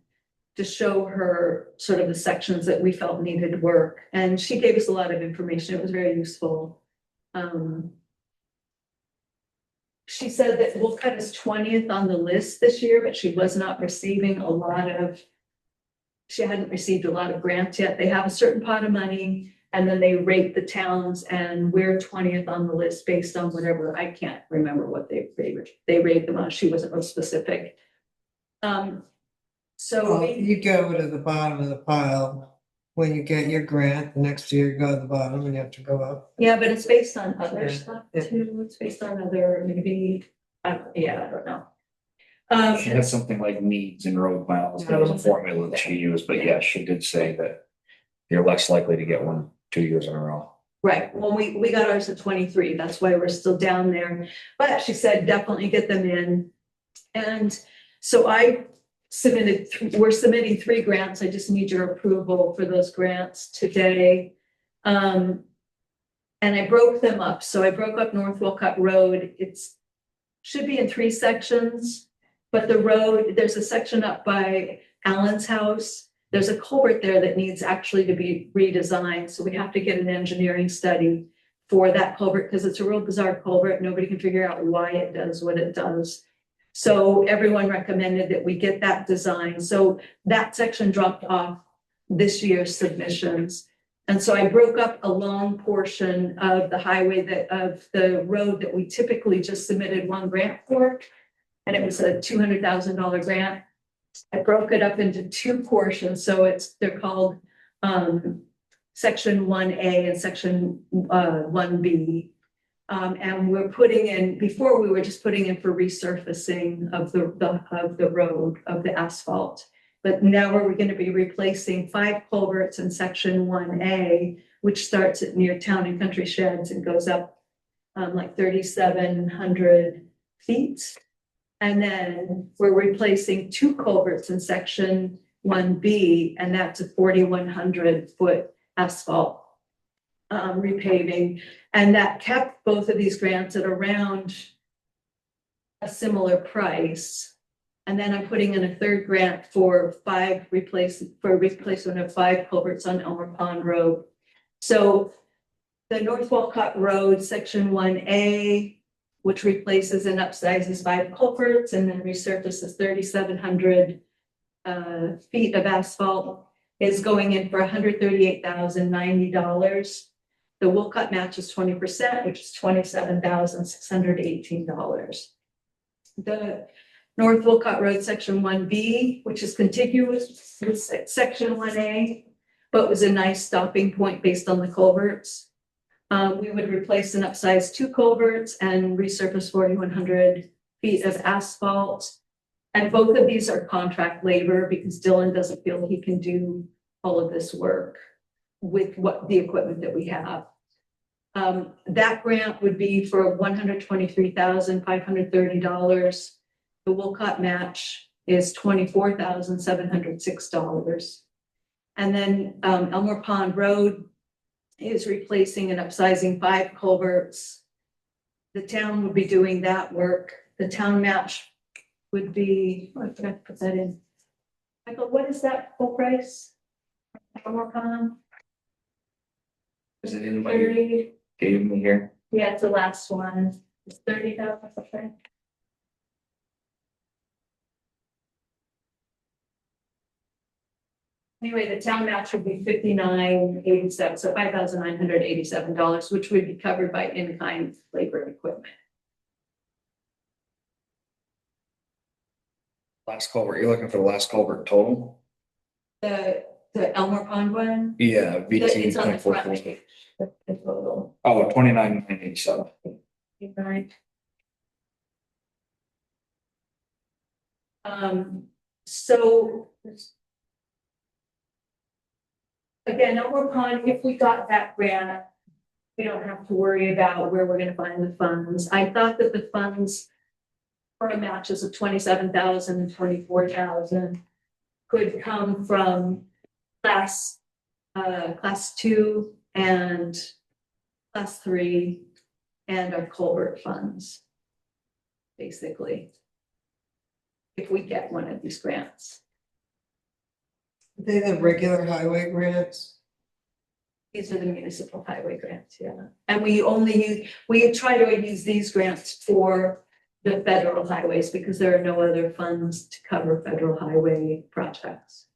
to show her sort of the sections that we felt needed work. And she gave us a lot of information. It was very useful. She said that Wolcott is 20th on the list this year, but she was not receiving she hadn't received a lot of grants yet. They have a certain pot of money and then they rate the towns, and we're 20th on the list based on whatever, I can't remember what they rate them on. She wasn't real specific. Well, you go to the bottom of the pile. When you get your grant, the next year you go to the bottom and you have to go up. Yeah, but it's based on other Yeah. stuff too. It's based on other, maybe, I don't know. She had something like needs and road miles. That was a formula that she used, but yeah, she did say that you're less likely to get one 2 years in a row. Right, well, we got ours at 23, that's why we're still down there, but she said definitely get them in. And so we're submitting 3 grants. I just need your approval for those grants today. And I broke them up. So I broke up North Wolcott Road. Should be in 3 sections, but the road, there's a section up by Allen's house. There's a culvert there that needs actually to be redesigned. So we have to get an engineering study for that culvert because it's a real bizarre culvert. Nobody can figure out why it does what it does. So everyone recommended that we get that design. So that section dropped off this year's submissions. And so I broke up a long portion of the highway of the road that we typically just submitted 1 grant for. and it was a $200,000 grant. I broke it up into two portions, so they're called section 1A and section 1B. And we're putting in, before we were just putting in for resurfacing of the road, of the asphalt. But now we're going to be replacing 5 culverts in section 1A, which starts at near Town and Country Sheds and goes up like 3,700 feet. And then we're replacing 2 culverts in section 1B, and that's a 4,100 foot asphalt repaving. And that kept both of these grants at around a similar price. And then I'm putting in a third grant for replacement of 5 culverts on Elmer Pond Road. So the North Wolcott Road, section 1A, which replaces and upsizes 5 culverts and then resurfaces 3,700 feet of asphalt, is going in for $138,090. The Wolcott match is 20%, which is $27,618. The North Wolcott Road, section 1B, which is contiguous with section 1A, but was a nice stopping point based on the culverts. We would replace and upsize 2 culverts and resurface 4,100 feet of asphalt. And both of these are contract labor because Dylan doesn't feel he can do all of this work with the equipment that we have. That grant would be for $123,530. The Wolcott match is $24,706. And then Elmer Pond Road is replacing and upsizing 5 culverts. The town would be doing that work. The town match would be, I forgot to put that in. Michael, what is that full price? Elmer Pond? Is it in my 30, gave me here? yeah, it's the last one. It's 30,000 something. Anyway, the town match would be $59.87, so $5,987, which would be covered by in-kind labor and equipment. Last culvert, you're looking for the last culvert total? The Elmer Pond one, Yeah, BT it's on the front 24. page. The total. Oh, 29,987. Right. So again, Elmer Pond, if we got that grant, we don't have to worry about where we're gonna find the funds. I thought that the funds for a matches of 27,000 and 24,000 could come from class 2 and class 3 and our culvert funds. Basically. If we get one of these grants. They the regular highway grants. These are the municipal highway grants, yeah. And we try to use these grants for the federal highways because there are no other funds to cover federal highway projects.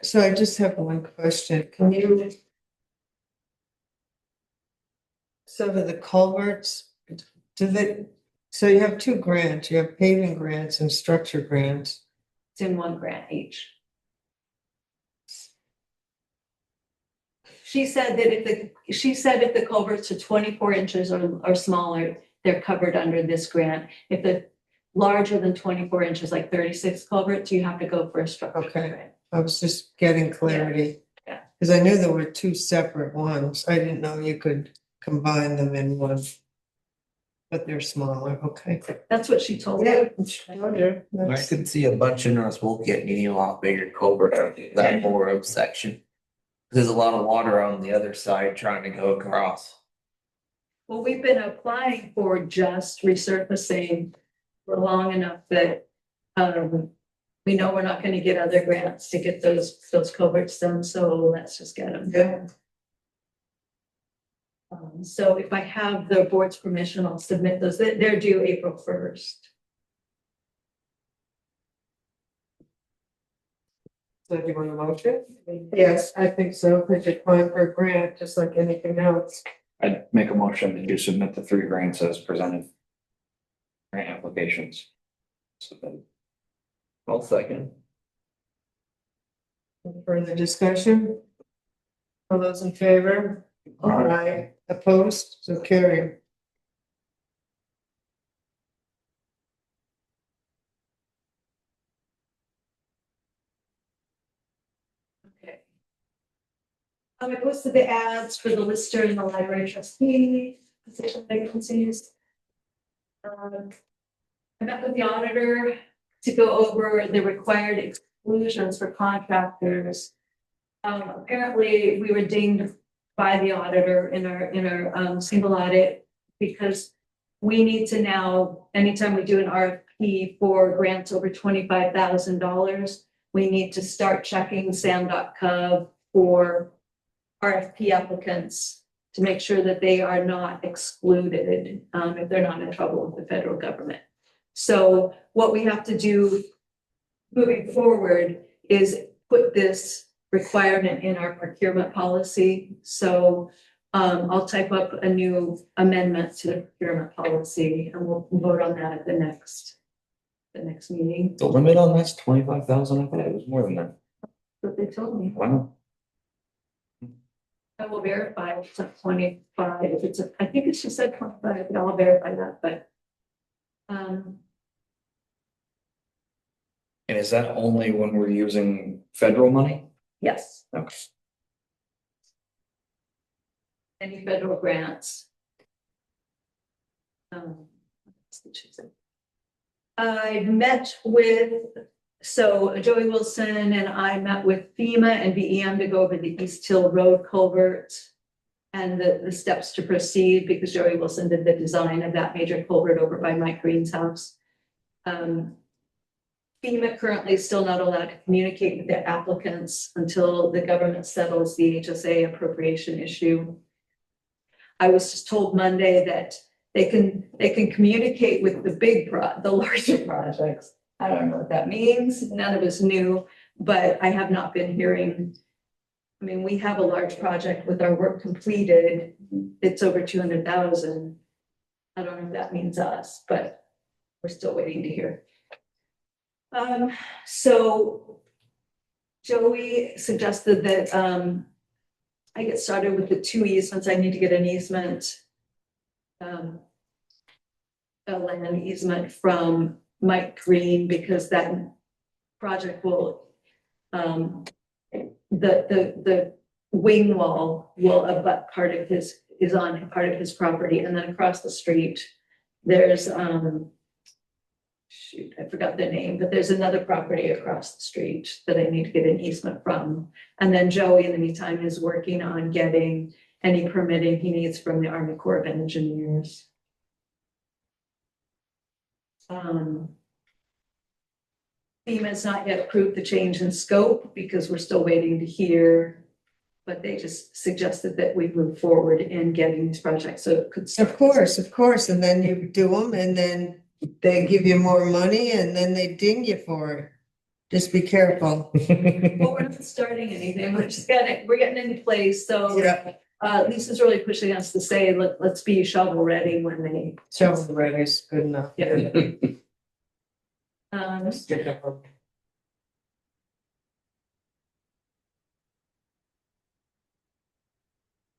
So I just have one question. Can you? So do the culverts, so you have 2 grants, you have paving grants and structure grants. It's in 1 grant each. She said that if the culverts are 24 inches or smaller, they're covered under this grant. If they're larger than 24 inches, like 36 culverts, you have to go for a structure grant. I was just getting clarity. Yeah. Because I knew there were 2 separate ones. I didn't know you could combine them in one. But they're smaller, okay. That's what she told me. I could see a bunch in North Wolcott needing a lot bigger culvert out of that whole road section. There's a lot of water on the other side trying to go across. Well, we've been applying for just resurfacing for long enough that we know we're not going to get other grants to get those culverts done, so let's just get them done. So if I have the board's permission, I'll submit those. They're due April 1st. So do you want a motion? Yes, I think so. We should apply for a grant, just like anything else. I'd make a motion that you submit the 3 grants as presented. grant applications. submitted. I'll second. Further discussion? All those in favor? Aye. Opposed? So carried. Okay. I posted the ads for the lister and the library trustee position vacancies. I met with the auditor to go over the required exclusions for contractors. Apparently, we were dinged by the auditor in our single audit because we need to now, anytime we do an RFP for grants over $25,000, we need to start checking sam.gov for RFP applicants to make sure that they are not excluded if they're not in trouble with the federal government. So what we have to do moving forward is put this requirement in our procurement policy. So I'll type up a new amendment to the procurement policy and we'll vote on that at the next meeting. The limit on that's 25,000. I thought it was more than that. What they told me. Wow. I will verify if it's a 25, if it's I think it should said 25, but I'll verify that, but. And is that only when we're using federal money? Yes, Okay. any federal grants. I met with, so Joey Wilson and I met with FEMA and VEM to go over the East Hill Road culvert and the steps to proceed because Joey Wilson did the design of that major culvert over by Mike Green's house. FEMA currently is still not allowed to communicate with their applicants until the government settles the HSA appropriation issue. I was just told Monday that they can communicate with the larger projects. I don't know what that means. None of us knew, but I have not been hearing. I mean, we have a large project with our work completed. It's over 200,000. I don't know if that means us, but we're still waiting to hear. So Joey suggested that I get started with the 2 easements. I need to get an easement, a land easement from Mike Green because that project will, the wing wall will abut part of his, is on part of his property. And then across the street, there's, shoot, I forgot the name, but there's another property across the street that I need to get an easement from. And then Joey, in the meantime, is working on getting any permitting he needs from the Army Corps of Engineers. FEMA's not yet approved the change in scope because we're still waiting to hear, but they just suggested that we move forward in getting these projects so it could start. Of course, and then you do them and then they give you more money and then they ding you for it. Just be careful. Well, we're not starting anything, we're getting into place, so. Yeah. Lisa's really pushing us to say, let's be shovel ready when they. Shovel ready is good enough. Yeah.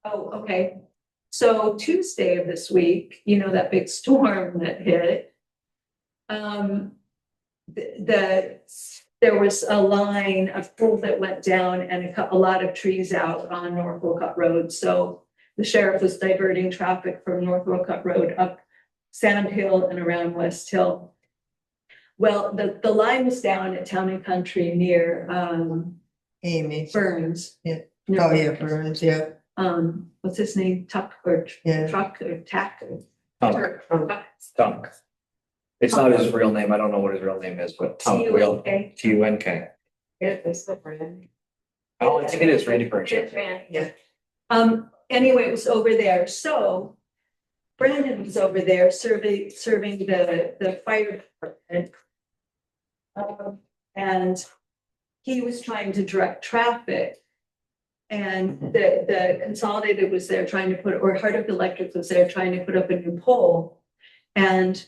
Oh, okay. So Tuesday of this week, you know, that big storm that hit. There was a line of pool that went down and a lot of trees out on North Wolcott Road. So the sheriff was diverting traffic from North Wolcott Road up Sand Hill and around West Hill. Well, the line was down at Town and Country near Amy. Burns. Yeah. Oh, yeah, Burns, yeah. What's his name? Tuck or Yeah. Truck or Tack? Tunk. It's not his real name. I don't know what his real name is, but Tunk will. Okay. T-U-N-K. Yeah, that's the brand. Oh, I think it is Randy Burchett. Yeah. Anyway, it was over there. So Brandon was over there serving the fire department. And he was trying to direct traffic. And the Consolidated was there trying to put, or Hardwick Electric was there trying to put up a new pole. And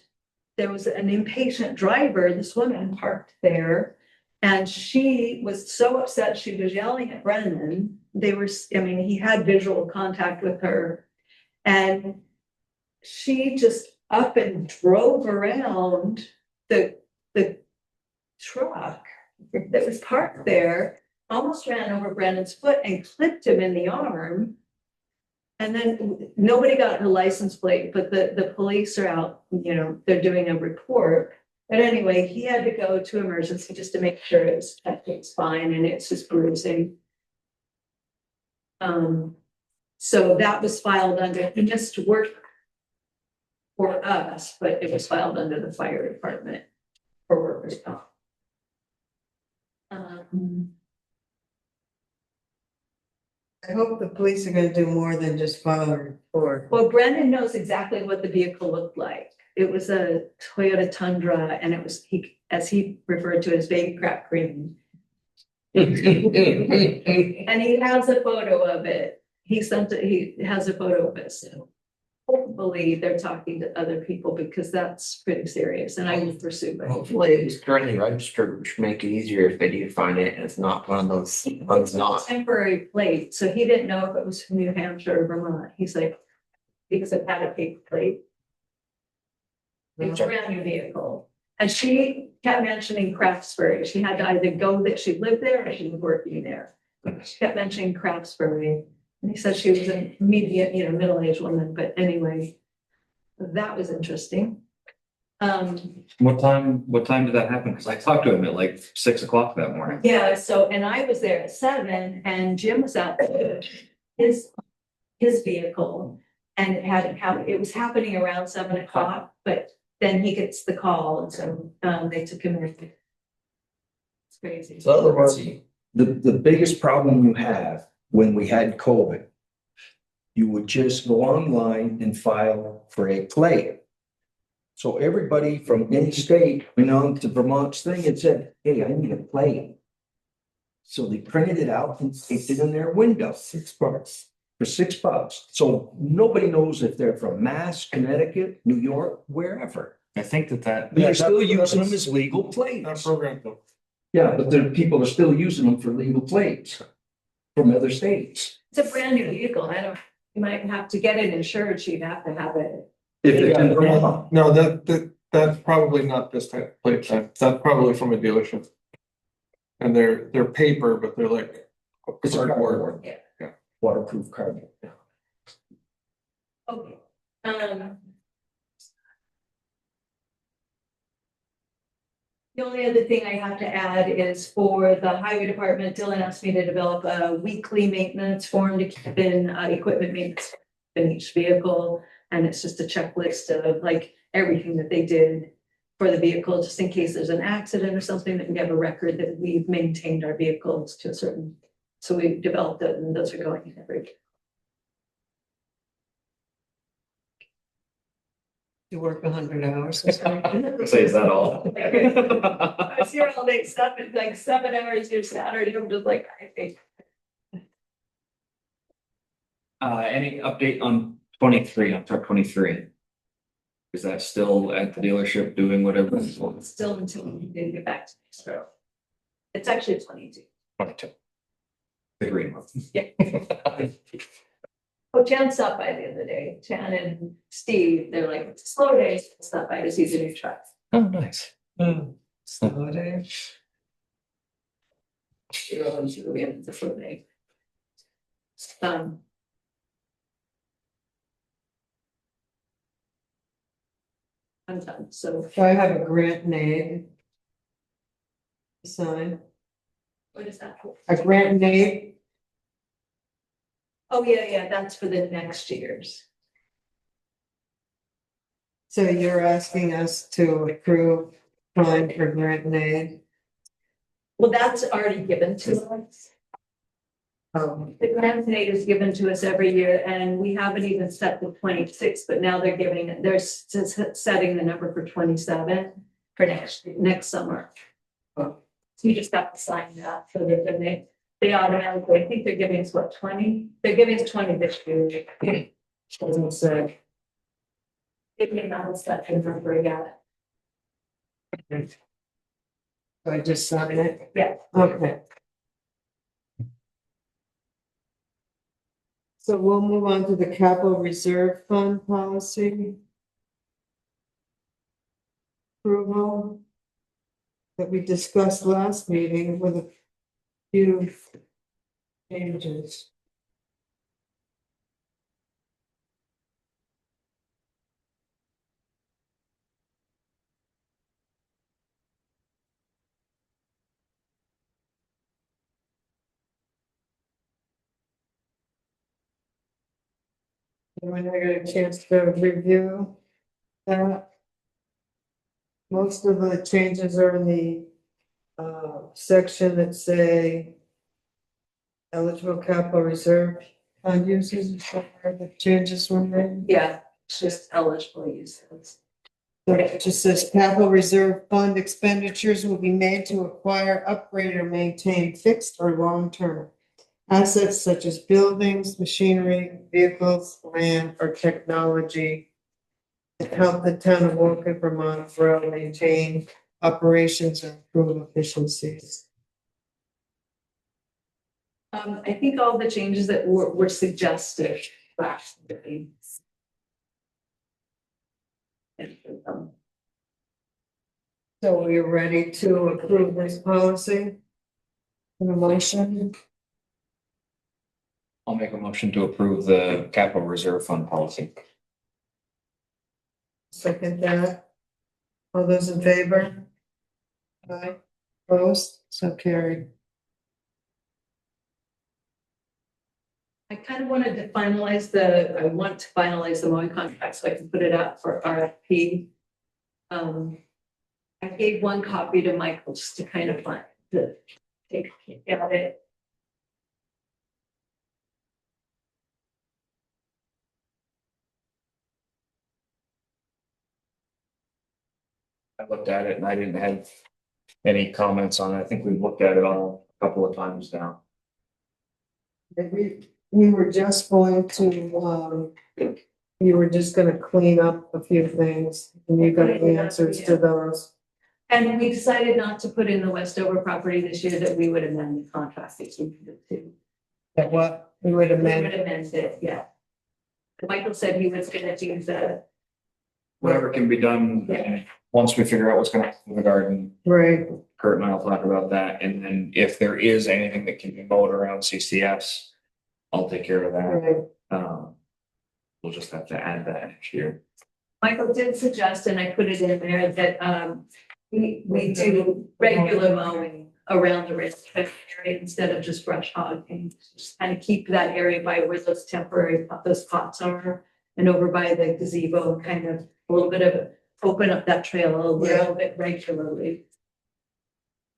there was an impatient driver, this woman parked there. And she was so upset, she was yelling at Brendan. He had visual contact with her. And she just up and drove around the truck that was parked there, almost ran over Brendan's foot and clipped him in the arm. And then nobody got her license plate, but the police are out, they're doing a report. But anyway, he had to go to emergency just to make sure it's fine and it's just bruising. So that was filed under, he missed work for us, but it was filed under the fire department for workers' comp. I hope the police are gonna do more than just file a report. Well, Brendan knows exactly what the vehicle looked like. It was a Toyota Tundra and it was, as he referred to it as baby crap green. And he has a photo of it. He has a photo of it. So hopefully they're talking to other people because that's pretty serious and I will pursue it. Hopefully it was currently registered, which would make it easier if they do find it and it's not one of those ones not. Temporary plate, so he didn't know if it was from New Hampshire or Vermont. He's like, because it had a paper plate. It's a brand new vehicle. And she kept mentioning Craftsbury. She had to either go that she lived there or she was working there. She kept mentioning Craftsbury. And he said she was an immediate, middle-aged woman, but anyway, that was interesting. What time did that happen? Because I talked to him at like 6 o'clock that morning. Yeah, so, and I was there at 7 and Jim was at his vehicle and it was happening around 7 o'clock, but then he gets the call and so they took him in. It's crazy. So otherwise, The biggest problem you have when we had COVID, you would just go online and file for a plate. So everybody from any state went on to Vermont's thing and said, hey, I need a plate. So they printed it out and taped it in their window. $6. For $6. So nobody knows if they're from Mass, Connecticut, New York, wherever. I think that. But you're still using them as legal That plates. program though. Yeah, but the people are still using them for legal plates from other states. It's a brand new vehicle. You might have to get it insured. So you'd have to have it. If it's in Vermont. No, that's probably not this type of plate type. That's probably from a dealership. And they're paper, but they're like. It's a cardboard. Yeah. Waterproof cardboard. Okay. The only other thing I have to add is for the highway department, Dylan asked me to develop a weekly maintenance form to keep in equipment maintenance in each vehicle. And it's just a checklist of like everything that they did for the vehicle, just in case there's an accident or something, that we have a record that we've maintained our vehicles to a certain. So we developed it and those are going in every. You work 100 hours. Say, is that all? I was here all day, like 7 hours here Saturday, I'm just like, I think. Any update on 23, on truck 23? Is that still at the dealership doing whatever? Still until we didn't get back to me, so. It's actually 22. 22. The green one. Yeah. Oh, Jan stopped by the other day, Jan and Steve, they're like, it's a slow day, stop by to see the new truck. Oh, nice. Slow day. Yeah, it's a slow day. I'm done, so. So I have a grant name. Sign, What is that? a grant name. Oh, yeah, that's for the next year's. So you're asking us to approve applying for grant aid? Well, that's already given to us. The grant aid is given to us every year and we haven't even set the 26, but now they're setting the number for 27 for next summer. So you just have to sign that so that they automatically, I think they're giving us what, 20? They're giving us 20 this year. Doesn't say. Give me another second number, yeah. So I just sign it? Yeah. Okay. So we'll move on to the capital reserve fund policy. Approval. That we discussed last meeting with a few changes. When I got a chance to review that. Most of the changes are in the section that say eligible capital reserve fund uses, is that where the changes were made? Yeah, it's just eligible uses. So it just says capital reserve fund expenditures will be made to acquire, upgrade, or maintain fixed or long-term assets such as buildings, machinery, vehicles, land, or technology to help the town of Wolcott, Vermont grow, maintain operations, and improve efficiencies. I think all the changes that were suggested last meeting. So we are ready to approve this policy? An motion? I'll make a motion to approve the capital reserve fund policy. Second that. All those in favor? Aye. Opposed? So carried. I kind of wanted to I want to finalize the mowing contract so I can put it out for RFP. I gave one copy to Michael just to kind of find, to take a peek at it. I looked at it and I didn't have any comments on it. I think we've looked at it all a couple of times now. We were just going to, you were just gonna clean up a few things, and you got the answers to those. And we decided not to put in the Westover property this year, that we would amend the contract if we needed to. That what? We would We would amend, amend it, yeah. Michael said he was gonna do the, Whatever can be done, once we figure out what's gonna happen with the garden, right, Kurt and I'll talk about that. And then if there is anything that can be mowed around CCS, I'll take care of that. right. We'll just have to add that next year. Michael did suggest, and I put it in there, that we do regular mowing around the rest of the area instead of just brush hogging. Just kind of keep that area by where those pots are, and over by the gazebo, kind of a little bit of open up that trail a little bit regularly.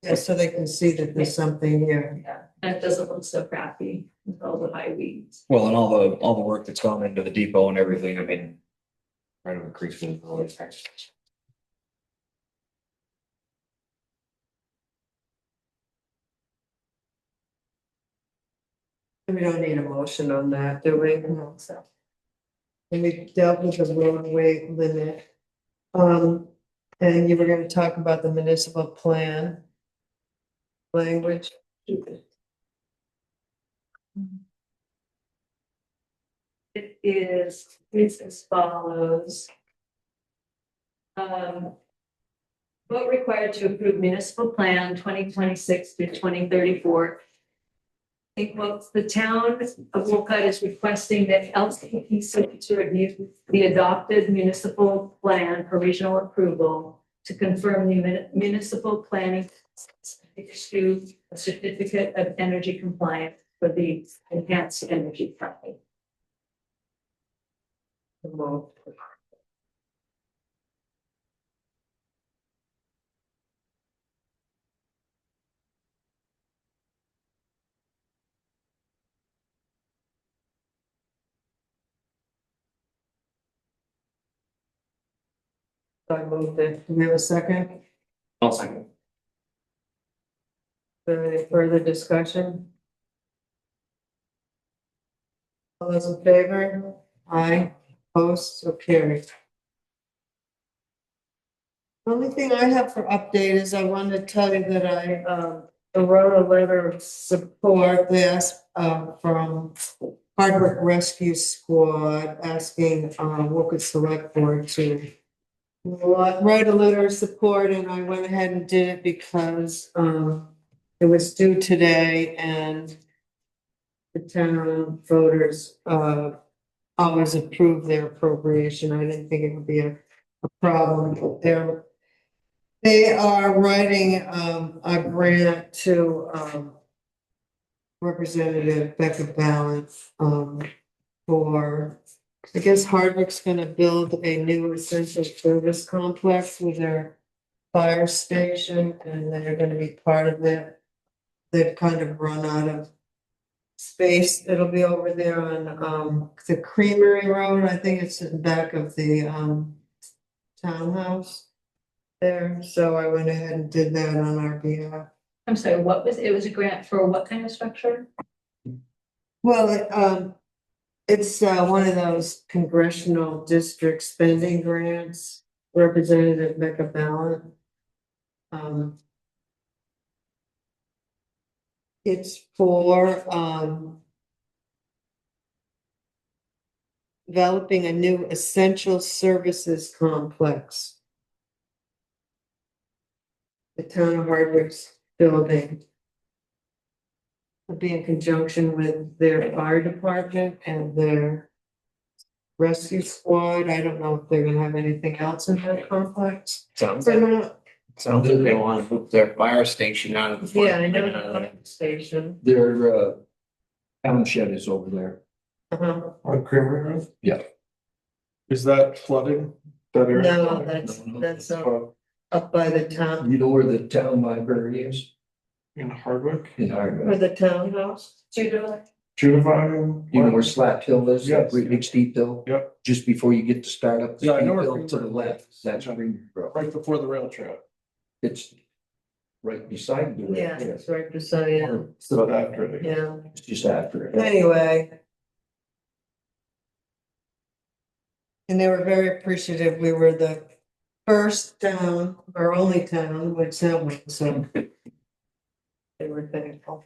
Yeah, so they can see that there's something here. Yeah, and it doesn't look so crappy with all the high weeds. Well, and all the work that's gone into the depot and everything, I mean, right over creeks and all these things. We don't need a motion on that, do we? No, so. And we dealt with the roadway limit. And you were gonna talk about the municipal plan. Language. It's as follows. Vote required to approve municipal plan 2026 to 2034. I think what the town of Wolcott is requesting that LCPC to review the adopted municipal plan for regional approval to confirm the municipal planning issue a certificate of energy compliance for the enhanced energy project. I moved it. Do we have a second? I'll second. Any further discussion? All those in favor? Aye. Opposed? So carried. Only thing I have for update is I wanted to tell you that I wrote a letter of support, this, from Hardwick Rescue Squad, asking, Wolcott Select Board to write a letter of support, and I went ahead and did it because, it was due today, and the town voters, always approve their appropriation. I didn't think it would be a problem. They are writing a grant to Representative Becca Balance for, I guess Hardwick's gonna build a new essential service complex with their fire station, and they're gonna be part of it. They've kind of run out of space. It'll be over there on the Creamery Road. I think it's in the back of the townhouse there. So I went ahead and did that on our behalf. I'm sorry, it was a grant for what kind of structure? Well, it's one of those congressional district spending grants, Representative Becca Ballant. It's for developing a new essential services complex. The town of Hardwick's building. It'll be in conjunction with their fire department and their rescue squad. I don't know if they're gonna have anything else in that complex. Sounds Or like, not. sounds like they want to move their fire station out of the. front. Yeah, I know the pump station. Their town shed is over there. Uh-huh. On Creamery Road? Yeah. Is that flooding? That area? No, that's up by the town, You know where the town library is? In Hardwick? In or Hardwick. the townhouse. Judavine? You know where Slat Hill is? Yes. Great big steep hill? Yep. Just before you get to start up the Yeah, I steep know where hill to the Creamery left, is. that's Green Road. Right before the rail trail. It's right beside the. Yeah, it's right beside it. So after it. Yeah, It's just after it. anyway. And they were very appreciative. We were the first town, or only town, with someone, so. They were thankful.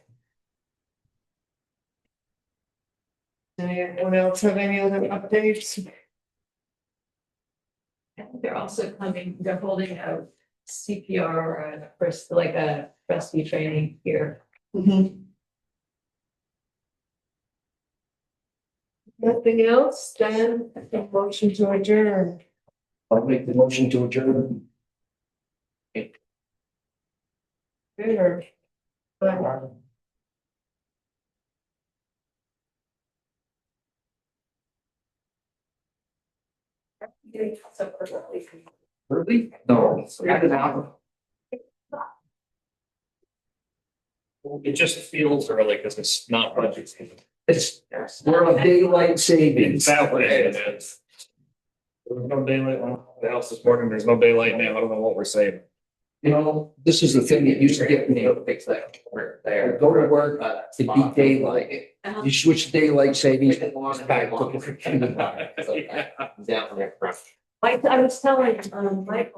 Anyone else have any other updates? They're also coming, they're holding a CPR, first, like a rescue training here. Mhm. Nothing else, then a motion to adjourn. I'll make the motion to adjourn. Favor. Early? No. It just feels early because it's not budget season. It's, we're on daylight savings. Exactly. It is. There was no daylight when I left the house this morning. There's no daylight now. I don't know what we're saying. You know, this is the thing that used to get me. Fix that work I there. go to work, it'd be daylight. Uh-huh. You switch to daylight savings. Back, looking for. Down there. I was telling, Michael.